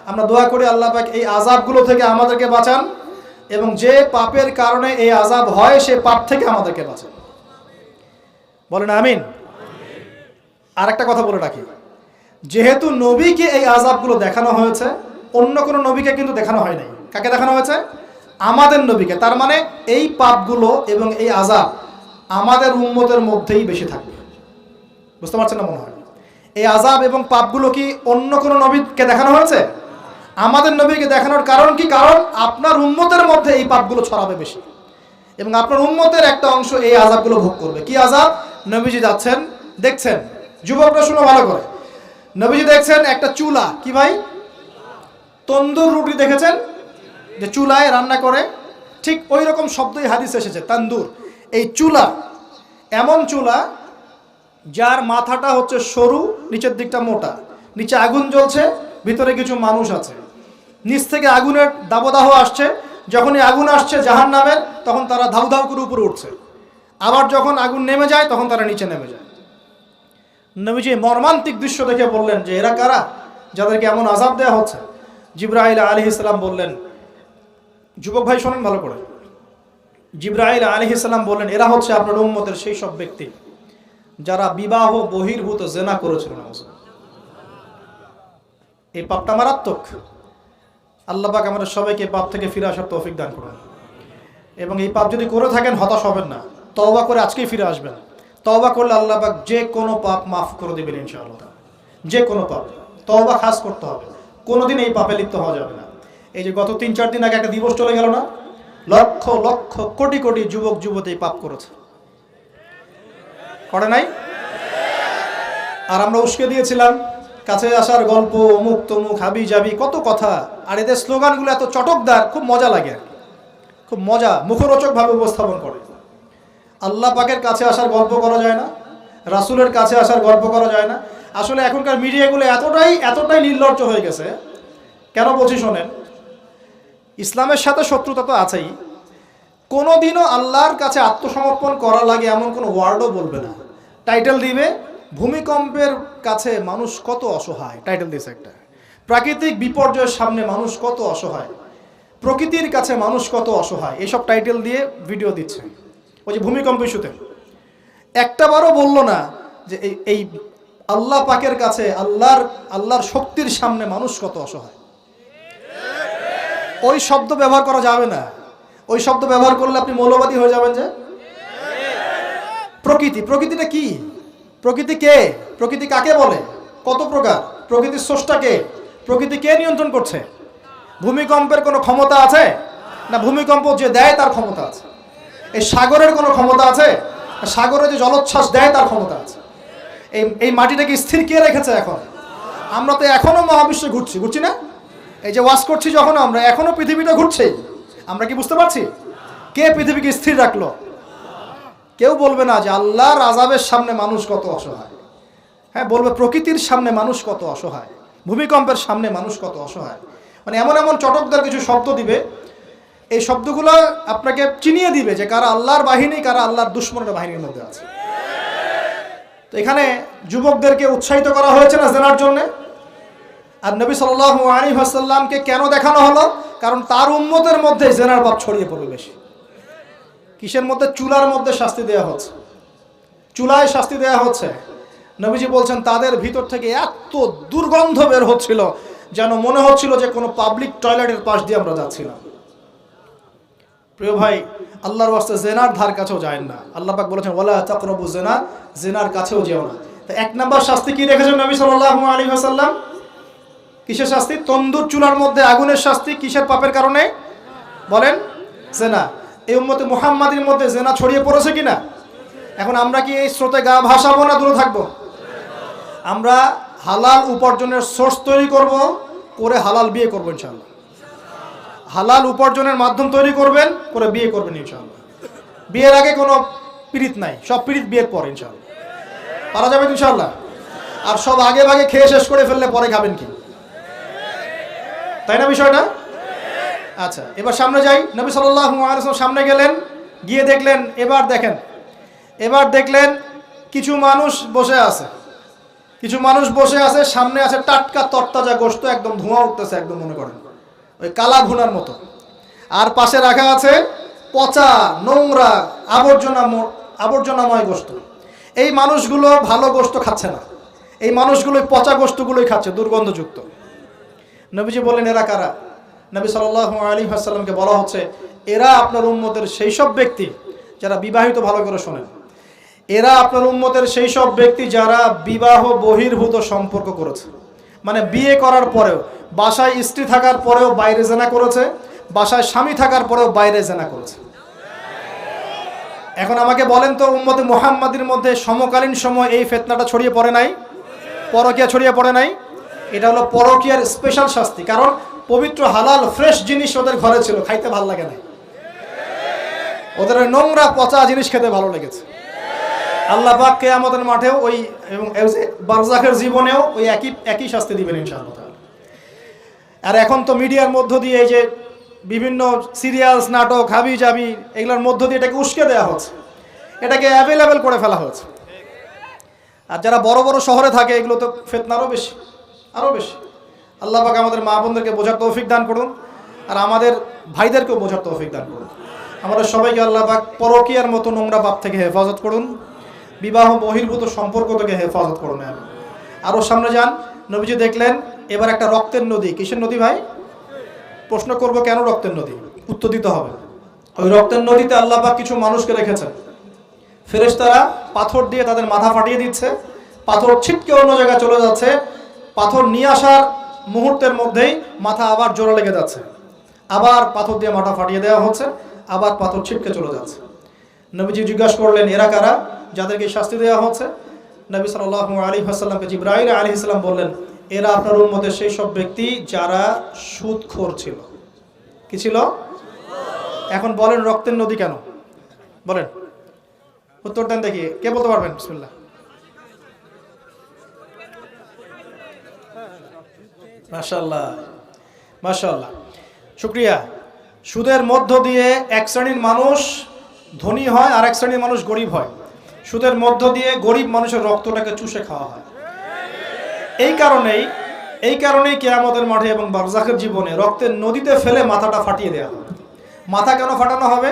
আমরা দোয়া করি আল্লাহ পাক এই আযাবগুলো থেকে আমাদেরকে বাঁচান, এবং যে পাপের কারণে এই আযাব হয় সে পাপ থেকে আমাদেরকে বাঁচান, বলেন আমিন। আর একটা কথা বলে রাখি, যেহেতু নবীকে এই আযাবগুলো দেখানো হয়েছে, অন্য কোনো নবীকে কিন্তু দেখানো হয় নাই। কাকে দেখানো হয়েছে? আমাদের নবীকে। তার মানে এই পাপগুলো এবং এই আযাব আমাদের উম্মতের মধ্যেই বেশি থাকবে। বুঝতে পারছেন না মনে হয়? এই আযাব এবং পাপগুলো কি অন্য কোনো নবীকে দেখানো হয়েছে? আমাদের নবীকে দেখানোর কারণ কি? কারণ আপনার উম্মতের মধ্যে এই পাপগুলো ছড়াবে বেশি, এবং আপনার উম্মতের একটা অংশ এই আযাবগুলো ভোগ করবে। কি আযাব? নবীজি যাচ্ছেন, দেখছেন, যুবকরা শুনো ভালো করে, নবীজি দেখছেন একটা চুলা, কি ভাই? তন্দুর রুটি দেখেছেন? যে চুলায় রান্না করে, ঠিক ওই রকম শব্দই হাদিসে এসেছে, তান্দুর। এই চুলা এমন চুলা যার মাথাটা হচ্ছে সরু, নিচের দিকটা মোটা, নিচে আগুন জ্বলছে, ভিতরে কিছু মানুষ আছে, নিচ থেকে আগুনের দাবদাহ আসছে। যখনই আগুন আসছে জাহান্নামের, তখন তারা ধাউ ধাউ করে উপরে উঠছে, আবার যখন আগুন নেমে যায় তখন তারা নিচে নেমে যায়। নবীজি মর্মান্তিক দৃশ্য দেখে বললেন যে এরা কারা, যাদেরকে এমন আযাব দেওয়া হচ্ছে? জিবরাইল আলাইহিস সালাম বললেন, যুবক ভাই শোনেন ভালো করে, জিবরাইল আলাইহিস সালাম বললেন এরা হচ্ছে আপনার উম্মতের সেই সব ব্যক্তি যারা বিবাহ বহির্ভূত জিনা করেছিল। এই পাপটা মারাত্মক। আল্লাহ পাক আমাদের সবাইকে পাপ থেকে ফিরে আসার তৌফিক দান করুন। এবং এই পাপ যদি করে থাকেন হতাশ হবেন না, তওবা করে আজকেই ফিরে আসবেন। তওবা করলে আল্লাহ পাক যে কোনো পাপ মাফ করে দেবেন ইনশাআল্লাহ। যে কোনো পাপ, তওবা খাস করতে হবে, কোনোদিন এই পাপে লিপ্ত হওয়া যাবে না। এই যে গত 3-4 দিন আগে একটা দিবস চলে গেল না, লক্ষ লক্ষ কোটি কোটি যুবক যুবতী পাপ করেছে, করে নাই? আর আমরা উস্কে দিয়েছিলাম কাছে আসার গল্প, অমুক তমুক, হাবি জাবি, কত কথা। আর এদের স্লোগানগুলো এত চটকদার, খুব মজা লাগে, খুব মজা, মুখরোচকভাবে উপস্থাপন করে। আল্লাহ পাকের কাছে আসার গল্প করা যায় না, রাসূলের কাছে আসার গল্প করা যায় না। আসলে এখনকার মিডিয়াগুলো এতটাই নির্লজ্জ হয়ে গেছে। কেন বলছি শোনেন, ইসলামের সাথে শত্রুতা তো আছেই, কোনোদিনও আল্লাহর কাছে আত্মসমর্পণ করা লাগে এমন কোনো ওয়ার্ডও বলবে না। টাইটেল দিবে ভূমিকম্পের কাছে মানুষ কত অসহায়, টাইটেল দিয়েছে একটা। প্রাকৃতিক বিপর্যয়ের সামনে মানুষ কত অসহায়, প্রকৃতির কাছে মানুষ কত অসহায়, এসব টাইটেল দিয়ে ভিডিও দিচ্ছে। ওই যে ভূমিকম্প ইস্যুতে একটাবারও বললো না যে এই আল্লাহ পাকের কাছে, আল্লাহর শক্তির সামনে মানুষ কত অসহায়। ওই শব্দ ব্যবহার করা যাবে না। ওই শব্দ ব্যবহার করলে আপনি মৌলবাদী হয়ে যাবেন। যে প্রকৃতিটা কি? প্রকৃতি কে? প্রকৃতি কাকে বলে? কত প্রকার? প্রকৃতির স্রষ্টা কে? প্রকৃতি কে নিয়ন্ত্রণ করছে? ভূমিকম্পের কোনো ক্ষমতা আছে না? ভূমিকম্প যে দেয় তার ক্ষমতা আছে। এই সাগরের কোনো ক্ষমতা আছে? সাগরে যে জলোচ্ছ্বাস দেয় তার ক্ষমতা আছে। এই মাটিটাকে স্থির কে রেখেছে? এখন আমরা তো এখনো মহাবিশ্বে ঘুরছি না? এই যে ওয়াজ করছি যখন আমরা, এখনো পৃথিবীটা ঘুরছে। আমরা কি বুঝতে পারছি কে পৃথিবীকে স্থির রাখলো? কেউ বলবে না যে আল্লাহর আযাবের সামনে মানুষ কত অসহায়। হ্যাঁ, বলবে প্রকৃতির সামনে মানুষ কত অসহায়, ভূমিকম্পের সামনে মানুষ কত অসহায়। মানে এমন এমন চটকদার কিছু শব্দ দিবে, এই শব্দগুলো আপনাকে চিনিয়ে দিবে যে কারা আল্লাহর বাহিনী, কারা আল্লাহর দুশমনের বাহিনীর মধ্যে আছে। তো এখানে যুবকদেরকে উৎসাহিত করা হয়েছে না জেনার জন্য। আর নবী সাল্লাল্লাহু আলাইহি ওয়াসাল্লামকে কেন দেখানো হলো? কারণ তার উম্মতের মধ্যে জেনার পাপ ছড়িয়ে পড়বে বেশি। কিসের মধ্যে? চুলার মধ্যে শাস্তি দেওয়া হচ্ছে, চুলায় শাস্তি দেওয়া হচ্ছে। নবীজি বলছেন তাদের ভিতর থেকে এত দুর্গন্ধ বের হচ্ছিল যেন মনে হচ্ছিল যে কোনো পাবলিক টয়লেটের পাশ দিয়ে আমরা যাচ্ছিলাম। প্রিয় ভাই, আল্লাহর ওয়াস্তে জেনার ধার কাছেও যায় না। আল্লাহ পাক বলেছেন ওয়ালা তাকরাবু জিনা, জেনার কাছেও যেও না। তো এক নাম্বার শাস্তি কি রেখেছেন নবী সাল্লাল্লাহু আলাইহি ওয়াসাল্লাম? কিসের শাস্তি? তন্দুর চুলার মধ্যে আগুনের শাস্তি। কিসের পাপের কারণে? বলেন, জেনা। এই উম্মতে মুহাম্মাদির মধ্যে জেনা ছড়িয়ে পড়েছে কিনা? এখন আমরা কি এই স্রোতে গা ভাসাবো না দূরে থাকবো? আমরা হালাল উপার্জনের সোর্স তৈরি করব, করে হালাল বিয়ে করবো ইনশাআল্লাহ। হালাল উপার্জনের মাধ্যম তৈরি করবেন, করে বিয়ে করবেন ইনশাআল্লাহ। বিয়ের আগে কোনো পীড়িত নাই, সব পীড়িত বিয়ের পর ইনশাআল্লাহ পারা যাবে ইনশাআল্লাহ। আর সব আগে ভাগে খেয়ে শেষ করে ফেললে পরে খাবেন কি? তাই না বিষয়টা? আচ্ছা, এবার সামনে যাই। নবী সাল্লাল্লাহু আলাইহি ওয়াসাল্লাম সামনে গেলেন, গিয়ে দেখলেন, এবার দেখলেন কিছু মানুষ বসে আছে, সামনে আছে টাটকা তরতাজা গোশত, একদম ধোঁয়া উঠতেছে, একদম মনে করেন ওই কালা ভুনার মতো। আর পাশে রাখা আছে পচা নোংরা আবর্জনাময় গোশত। এই মানুষগুলো ভালো গোশত খাচ্ছে না, এই মানুষগুলো পচা গোশতগুলোই খাচ্ছে, দুর্গন্ধযুক্ত। নবীজি বললেন এরা কারা? নবী সাল্লাল্লাহু আলাইহি ওয়াসাল্লামকে বলা হচ্ছে এরা আপনার উম্মতের সেই সব ব্যক্তি যারা বিবাহিত, ভালো করে শোনেন, এরা আপনার উম্মতের সেই সব ব্যক্তি যারা বিবাহ বহির্ভূত সম্পর্ক করেছে। মানে বিয়ে করার পরেও, বাসায় স্ত্রী থাকার পরেও বাইরে জেনা করেছে, বাসায় স্বামী থাকার পরেও বাইরে জেনা করেছে। এখন আমাকে বলেন তো, উম্মতে মুহাম্মাদির মধ্যে সমকালীন সময় এই ফিতনাটা ছড়িয়ে পড়ে নাই? পরকীয়া ছড়িয়ে পড়ে নাই? এটা হলো পরকীয়ার স্পেশাল শাস্তি। কারণ পবিত্র হালাল ফ্রেশ জিনিস ওদের ঘরে ছিল, খাইতে ভালো লাগে না, ওদের ওই নোংরা পচা জিনিস খেতে ভালো লেগেছে। আল্লাহ পাক কিয়ামতের মাঠেও ওই এবং বারজাখের জীবনেও ওই একই শাস্তি দিবেন ইনশাআল্লাহ। আর এখন তো মিডিয়ার মধ্য দিয়ে এই যে বিভিন্ন সিরিয়ালস, নাটক, হাবি জাবি, এগুলোর মধ্য দিয়ে এটাকে উস্কে দেওয়া হচ্ছে, এটাকে অ্যাভেলেবেল করে ফেলা হয়েছে। আর যারা বড় বড় শহরে থাকে এগুলো তো ফিতনা আরও বেশি, আরও বেশি। আল্লাহ পাক আমাদের মা বোনদেরকে বোঝার তৌফিক দান করুন, আর আমাদের ভাইদেরকেও বোঝার তৌফিক দান করুন। আমাদের সবাইকে আল্লাহ পাক পরকীয়ার মতো নোংরা পাপ থেকে হেফাজত করুন, বিবাহ বহির্ভূত সম্পর্ক থেকে হেফাজত করুন। আরও সামনে যান, নবীজি দেখলেন এবার একটা রক্তের নদী। কিসের নদী ভাই? প্রশ্ন করব কেন রক্তের নদী, উত্তর দিতে হবে। ওই রক্তের নদীতে আল্লাহ পাক কিছু মানুষকে রেখেছেন, ফেরেশতারা পাথর দিয়ে তাদের মাথা ফাটিয়ে দিচ্ছে, পাথর ছিটকে অন্য জায়গায় চলে যাচ্ছে, পাথর নিয়ে আসার মুহূর্তের মধ্যেই মাথা আবার জোড়া লেগে যাচ্ছে, আবার পাথর দিয়ে মাথা ফাটিয়ে দেওয়া হচ্ছে, আবার পাথর ছিটকে চলে যাচ্ছে। নবীজি জিজ্ঞাসা করলেন এরা কারা যাদেরকে শাস্তি দেওয়া হচ্ছে? নবী সাল্লাল্লাহু আলাইহি ওয়াসাল্লামকে জিবরাইল আলাইহিস সালাম বললেন এরা আপনার উম্মতের সেই সব ব্যক্তি যারা সুদখোর ছিল। কি ছিল? এখন বলেন রক্তের নদী কেন? বলেন, উত্তর দেন দেখি, কে বলতে পারবেন? বিসমিল্লাহ। মাশাআল্লাহ, মাশাআল্লাহ, শুকরিয়া। সুদের মধ্য দিয়ে এক শ্রেণীর মানুষ ধনী হয় আর এক শ্রেণীর মানুষ গরিব হয়। সুদের মধ্য দিয়ে গরিব মানুষের রক্তটাকে চুষে খাওয়া হয়। এই কারণেই কিয়ামতের মাঠে এবং বারজাখের জীবনে রক্তের নদীতে ফেলে মাথাটা ফাটিয়ে দেওয়া হবে। মাথা কেন ফাটানো হবে?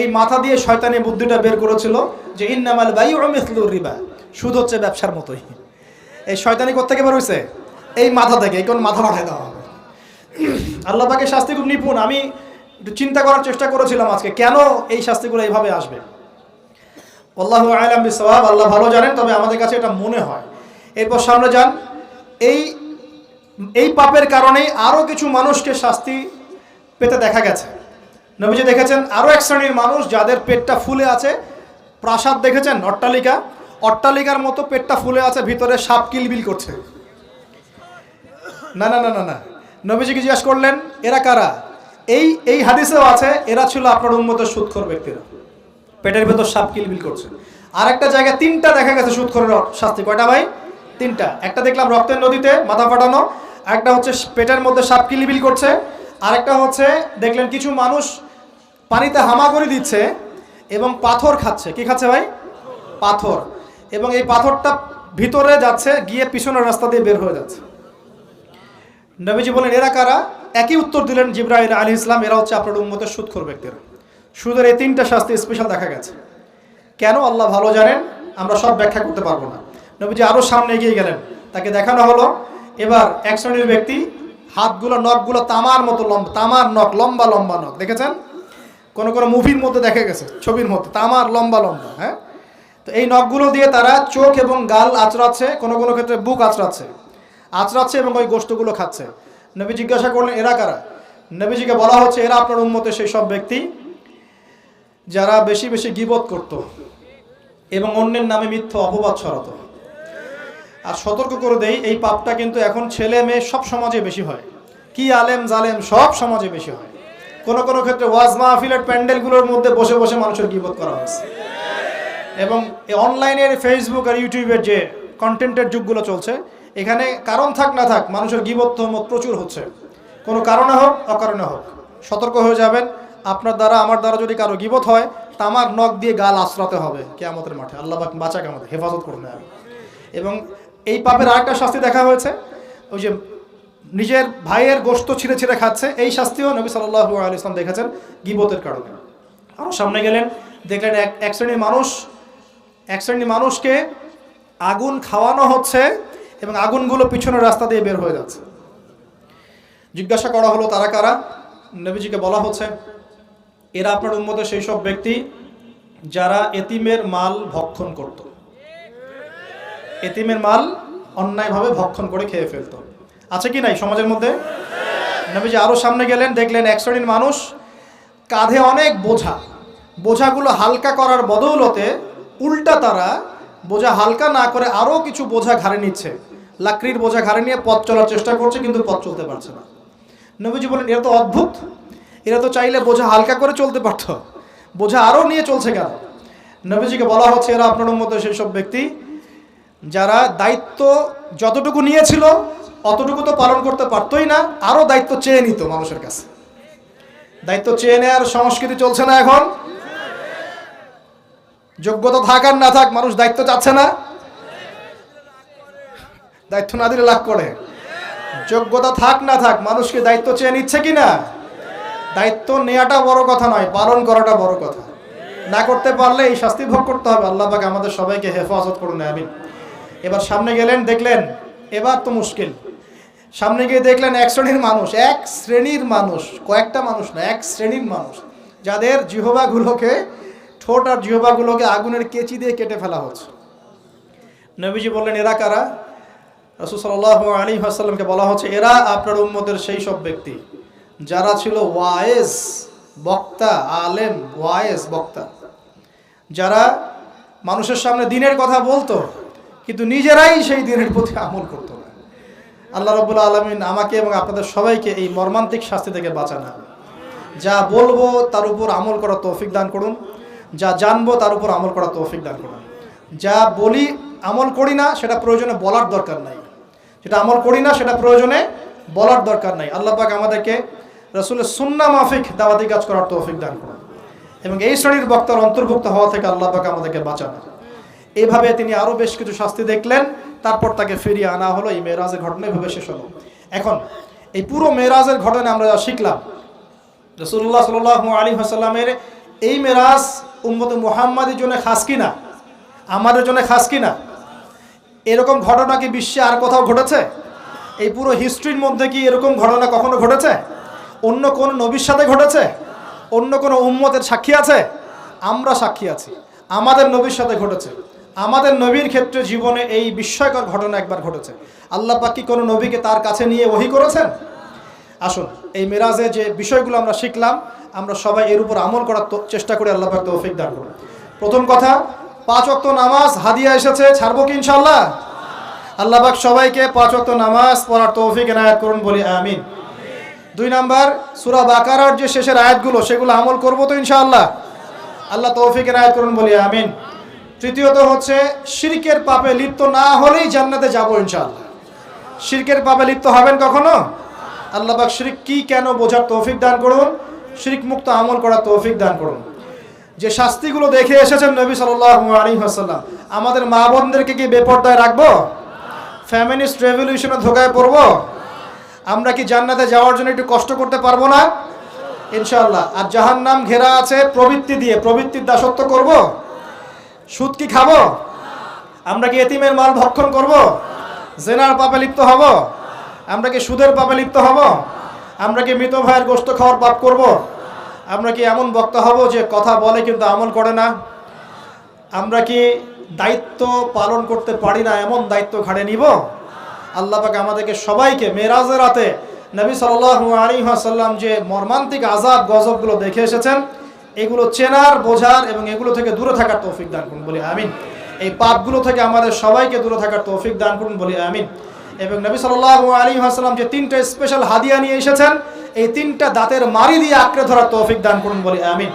এই মাথা দিয়ে শয়তানি বুদ্ধিটা বের করেছিল যে ইন্নামাল বাইউ মিসলুর রিবা, সুদ হচ্ছে ব্যবসার মতোই। এই শয়তানি কোত্থেকে বের হয়েছে? এই মাথা থেকে। এই কোন মাথা ফাটাই দেওয়া হবে। আল্লাহ পাকের শাস্তি খুব নিপুণ। আমি একটু চিন্তা করার চেষ্টা করেছিলাম আজকে কেন এই শাস্তিগুলো এইভাবে আসবে। আল্লাহু আ'লাম বিসওয়াব, আল্লাহ ভালো জানেন, তবে আমাদের কাছে এটা মনে হয়। এরপর সামনে যান, এই পাপের কারণেই আরও কিছু মানুষকে শাস্তি পেতে দেখা গেছে। নবীজি দেখেছেন আরও এক শ্রেণীর মানুষ যাদের পেটটা ফুলে আছে। প্রাসাদ দেখেছেন, অট্টালিকার মতো পেটটা ফুলে আছে, ভিতরে সাপ কিলবিল করছে। না না না না না, নবীজিকে জিজ্ঞাসা করলেন এরা কারা? এই হাদিসেও আছে এরা ছিল আপনার উম্মতের সুদখোর ব্যক্তিরা, পেটের ভেতর সাপ কিলবিল করছে। আর একটা জায়গায় তিনটা দেখা গেছে সুদখোরের শাস্তি। কয়টা ভাই? তিনটা। একটা দেখলাম রক্তের নদীতে মাথা ফাটানো, একটা হচ্ছে পেটের মধ্যে সাপ কিলবিল করছে, আর একটা হচ্ছে দেখলেন কিছু মানুষ পানিতে হামাগুড়ি দিচ্ছে এবং পাথর খাচ্ছে। কি খাচ্ছে ভাই? পাথর। এবং এই পাথরটা ভিতরে যাচ্ছে, গিয়ে পিছনের রাস্তা দিয়ে বের হয়ে যাচ্ছে। নবীজি বলেন এরা কারা? একই উত্তর দিলেন জিবরাইল আলাইহিস সালাম, এরা হচ্ছে আপনার উম্মতের সুদখোর ব্যক্তিরা। সুদের এই তিনটা শাস্তি স্পেশাল দেখা গেছে। কেন আল্লাহ ভালো জানেন, আমরা সব ব্যাখ্যা করতে পারবো না। নবীজি আরও সামনে এগিয়ে গেলেন, তাকে দেখানো হলো এবার এক শ্রেণীর ব্যক্তি, হাতগুলো নখগুলো তামার মতো লম্বা, তামার নখ, লম্বা লম্বা নখ। দেখেছেন কোন মুভির মধ্যে দেখা গেছে, ছবির মধ্যে, তামার লম্বা লম্বা। হ্যাঁ, তো এই নখগুলো দিয়ে তারা চোখ এবং গাল আঁচড়াচ্ছে, কোনো ক্ষেত্রে বুক আঁচড়াচ্ছে এবং ওই গোশতগুলো খাচ্ছে। নবী জিজ্ঞাসা করলেন এরা কারা? নবীজিকে বলা হচ্ছে এরা আপনার উম্মতের সেই সব ব্যক্তি যারা বেশি বেশি গীবত করত এবং অন্যের নামে মিথ্যা অপবাদ ছড়াতো। আর সতর্ক করে দেই, এই পাপটা কিন্তু এখন ছেলে মেয়ে সব সমাজে বেশি হয়। কি আলেম জালেম সব সমাজে বেশি হয়। কোনো ক্ষেত্রে ওয়াজ মাহফিলের প্যান্ডেলগুলোর মধ্যে বসে বসে মানুষের গীবত করা হচ্ছে। এবং অনলাইনের ফেসবুক আর ইউটিউবের যে কন্টেন্টের যুগগুলো চলছে, এখানে কারণ থাক না থাক মানুষের গীবত তহমত প্রচুর হচ্ছে, কোনো কারণে হোক অকারণে হোক। সতর্ক হয়ে যাবেন, আপনার দ্বারা আমার দ্বারা যদি কারো গীবত হয় তামার নখ দিয়ে গাল আশ্রাতে হবে কিয়ামতের মাঠে। আল্লাহ পাক বাঁচাক, আমাদের হেফাজত করুন। এবং এই পাপের আরেকটা শাস্তি দেখা হয়েছে, ওই যে নিজের ভাইয়ের গোশত ছিঁড়ে ছিঁড়ে খাচ্ছে, এই শাস্তিও নবী সাল্লাল্লাহু আলাইহি ওয়াসাল্লাম দেখেছেন গীবতের কারণে। আরও সামনে গেলেন, দেখলেন এক শ্রেণীর মানুষকে আগুন খাওয়ানো হচ্ছে এবং আগুনগুলো পিছনের রাস্তা দিয়ে বের হয়ে যাচ্ছে। জিজ্ঞাসা করা হলো তারা কারা? নবীজিকে বলা হচ্ছে এরা আপনার উম্মতের সেই সব ব্যক্তি যারা এতিমের মাল ভক্ষণ করত। এতিমের মাল অন্যায়ভাবে ভক্ষণ করে খেয়ে ফেলতো। আছে কি নাই সমাজের মধ্যে? নবীজি আরও সামনে গেলেন, দেখলেন এক শ্রেণীর মানুষ কাঁধে অনেক বোঝাগুলো হালকা করার বদৌলতে উল্টা তারা বোঝা হালকা না করে আরও কিছু বোঝা ঘাড়ে নিচ্ছে। লাকড়ির বোঝা ঘাড়ে নিয়ে পথ চলার চেষ্টা করছে, কিন্তু পথ চলতে পারছে না। নবীজি বলেন এরা তো অদ্ভুত, এরা তো চাইলে বোঝা হালকা করে চলতে পারত, বোঝা আরও নিয়ে চলছে কেন? নবীজিকে বলা হচ্ছে এরা আপনার উম্মতের সেই সব ব্যক্তি যারা দায়িত্ব যতটুকু নিয়েছিল অতটুকু তো পালন করতে পারতই না, আরও দায়িত্ব চেয়ে নিত মানুষের কাছে। দায়িত্ব চেয়ে নেওয়ার সংস্কৃতি চলছে না এখন? যোগ্যতা থাক আর না থাক মানুষ দায়িত্ব চাচ্ছে না, দায়িত্ব না দিলে লাভ করে। যোগ্যতা থাক না থাক মানুষকে দায়িত্ব চেয়ে নিচ্ছে কিনা? দায়িত্ব নেওয়াটা বড় কথা নয়, পালন করাটা বড় কথা। না করতে পারলে এই শাস্তি ভোগ করতে হবে। আল্লাহ পাক আমাদের সবাইকে হেফাজত করুন, আমিন। এবার সামনে গেলেন, দেখলেন এবার তো মুশকিল। সামনে গিয়ে দেখলেন এক শ্রেণীর মানুষ, কয়েকটা মানুষ না, এক শ্রেণীর মানুষ যাদের জিহ্বাগুলোকে, ঠোঁট আর জিহ্বাগুলোকে আগুনের কেচি দিয়ে কেটে ফেলা হচ্ছে। নবীজি বললেন এরা কারা? রাসূল সাল্লাল্লাহু আলাইহি ওয়াসাল্লামকে বলা হচ্ছে এরা আপনার উম্মতের সেই সব ব্যক্তি যারা ছিল ওয়াইজ বক্তা, আলেম ওয়াইজ বক্তা, যারা মানুষের সামনে দ্বীনের কথা বলতো কিন্তু নিজেরাই সেই দ্বীনের প্রতি আমল করতো না। আল্লাহ রাব্বুল আলামিন আমাকে এবং আপনাদের সবাইকে এই মর্মান্তিক শাস্তি থেকে বাঁচান। যা বলবো তার উপর আমল করার তৌফিক দান করুন, যা জানবো তার উপর আমল করার তৌফিক দান করুন। যা বলি আমল করি না সেটা প্রয়োজনে বলার দরকার নাই, যেটা আমল করি না সেটা প্রয়োজনে বলার দরকার নাই। আল্লাহ পাক আমাদেরকে রাসূলের সুন্নাহ মাফিক দাওয়াতি কাজ করার তৌফিক দান করুন এবং এই শ্রেণীর বক্তার অন্তর্ভুক্ত হওয়া থেকে আল্লাহ পাক আমাদেরকে বাঁচান। এইভাবে তিনি আরও বেশ কিছু শাস্তি দেখলেন, তারপর তাকে ফিরিয়ে আনা হলো। এই মেরাজের ঘটনা এভাবে শেষ হলো। এখন এই পুরো মেরাজের ঘটনা আমরা যা শিখলাম, রাসূলুল্লাহ সাল্লাল্লাহু আলাইহি ওয়াসাল্লামের এই মেরাজ উম্মতে মুহাম্মাদের জন্য খাস কিনা, আমাদের জন্য খাস কিনা? এরকম ঘটনা কি বিশ্বে আর কোথাও ঘটেছে? এই পুরো হিস্ট্রির মধ্যে কি এরকম ঘটনা কখনো ঘটেছে? অন্য কোন নবীর সাথে ঘটেছে? অন্য কোনো উম্মতের সাক্ষী আছে? আমরা সাক্ষী আছি, আমাদের নবীর সাথে ঘটেছে। আমাদের নবীর ক্ষেত্রে জীবনে এই বিস্ময়কর ঘটনা একবার ঘটেছে। আল্লাহ পাক কি কোনো নবীকে তার কাছে নিয়ে ওহী করেছেন? আসুন এই মেরাজে যে বিষয়গুলো আমরা শিখলাম, আমরা সবাই এর উপর আমল করার চেষ্টা করি। আল্লাহ পাক তৌফিক দান করুন। প্রথম কথা, 5 ওয়াক্ত নামাজ হাদিয়া এসেছে, ছাড়বো কি ইনশাআল্লাহ? আল্লাহ পাক সবাইকে 5 ওয়াক্ত নামাজ পড়ার তৌফিক এনায়েত করুন, বলি আমিন। 2 নাম্বার, সূরা বাকারার যে শেষের আয়াতগুলো সেগুলো আমল করব তো ইনশাআল্লাহ? আল্লাহ তৌফিক এনায়েত করুন, বলি আমিন। তৃতীয়ত হচ্ছে শিরকের পাপে লিপ্ত না হলেই জান্নাতে যাব ইনশাআল্লাহ। শিরকের পাপে লিপ্ত হবেন কখনো? আল্লাহ পাক শিরক কি কেন বোঝার তৌফিক দান করুন, শিরক মুক্ত আমল করার তৌফিক দান করুন। যে শাস্তিগুলো দেখে এসেছেন নবী সাল্লাল্লাহু আলাইহি ওয়াসাল্লাম, আমাদের মা বোনদেরকে কি বেপরদায় রাখবো? ফ্যামিনিস্ট রেভলিউশনে ধোকায় পড়বো? আমরা কি জান্নাতে যাওয়ার জন্য একটু কষ্ট করতে পারবো না? ইনশাআল্লাহ। আর জাহান্নাম ঘেরা আছে প্রবৃত্তি দিয়ে, প্রবৃত্তির দাসত্ব করব? সুদ কি খাবো? আমরা কি এতিমের মাল ভক্ষণ করব? জেনার পাপে লিপ্ত হব? আমরা কি সুদের পাপে লিপ্ত হব? আমরা কি মৃত ভাইয়ের গোশত খাওয়ার পাপ করব? আমরা কি এমন বক্তা হব যে কথা বলে কিন্তু আমল করে না? আমরা কি দায়িত্ব পালন করতে পারি না, এমন দায়িত্ব ঘাড়ে নিব? আল্লাহ পাক আমাদেরকে সবাইকে মেরাজের রাতে নবী সাল্লাল্লাহু আলাইহি ওয়াসাল্লাম যে মর্মান্তিক আযাব গজবগুলো দেখে এসেছেন, এগুলো চেনার, বোঝার এবং এগুলো থেকে দূরে থাকার তৌফিক দান করুন, বলি আমিন। এই পাপগুলো থেকে আমাদের সবাইকে দূরে থাকার তৌফিক দান করুন, বলি আমিন। এবং নবী সাল্লাল্লাহু আলাইহি ওয়াসাল্লাম যে 3টা স্পেশাল হাদিয়া নিয়ে এসেছেন, এই 3টা দাঁতের মাড়ি দিয়ে আঁকড়ে ধরার তৌফিক দান করুন, বলি আমিন।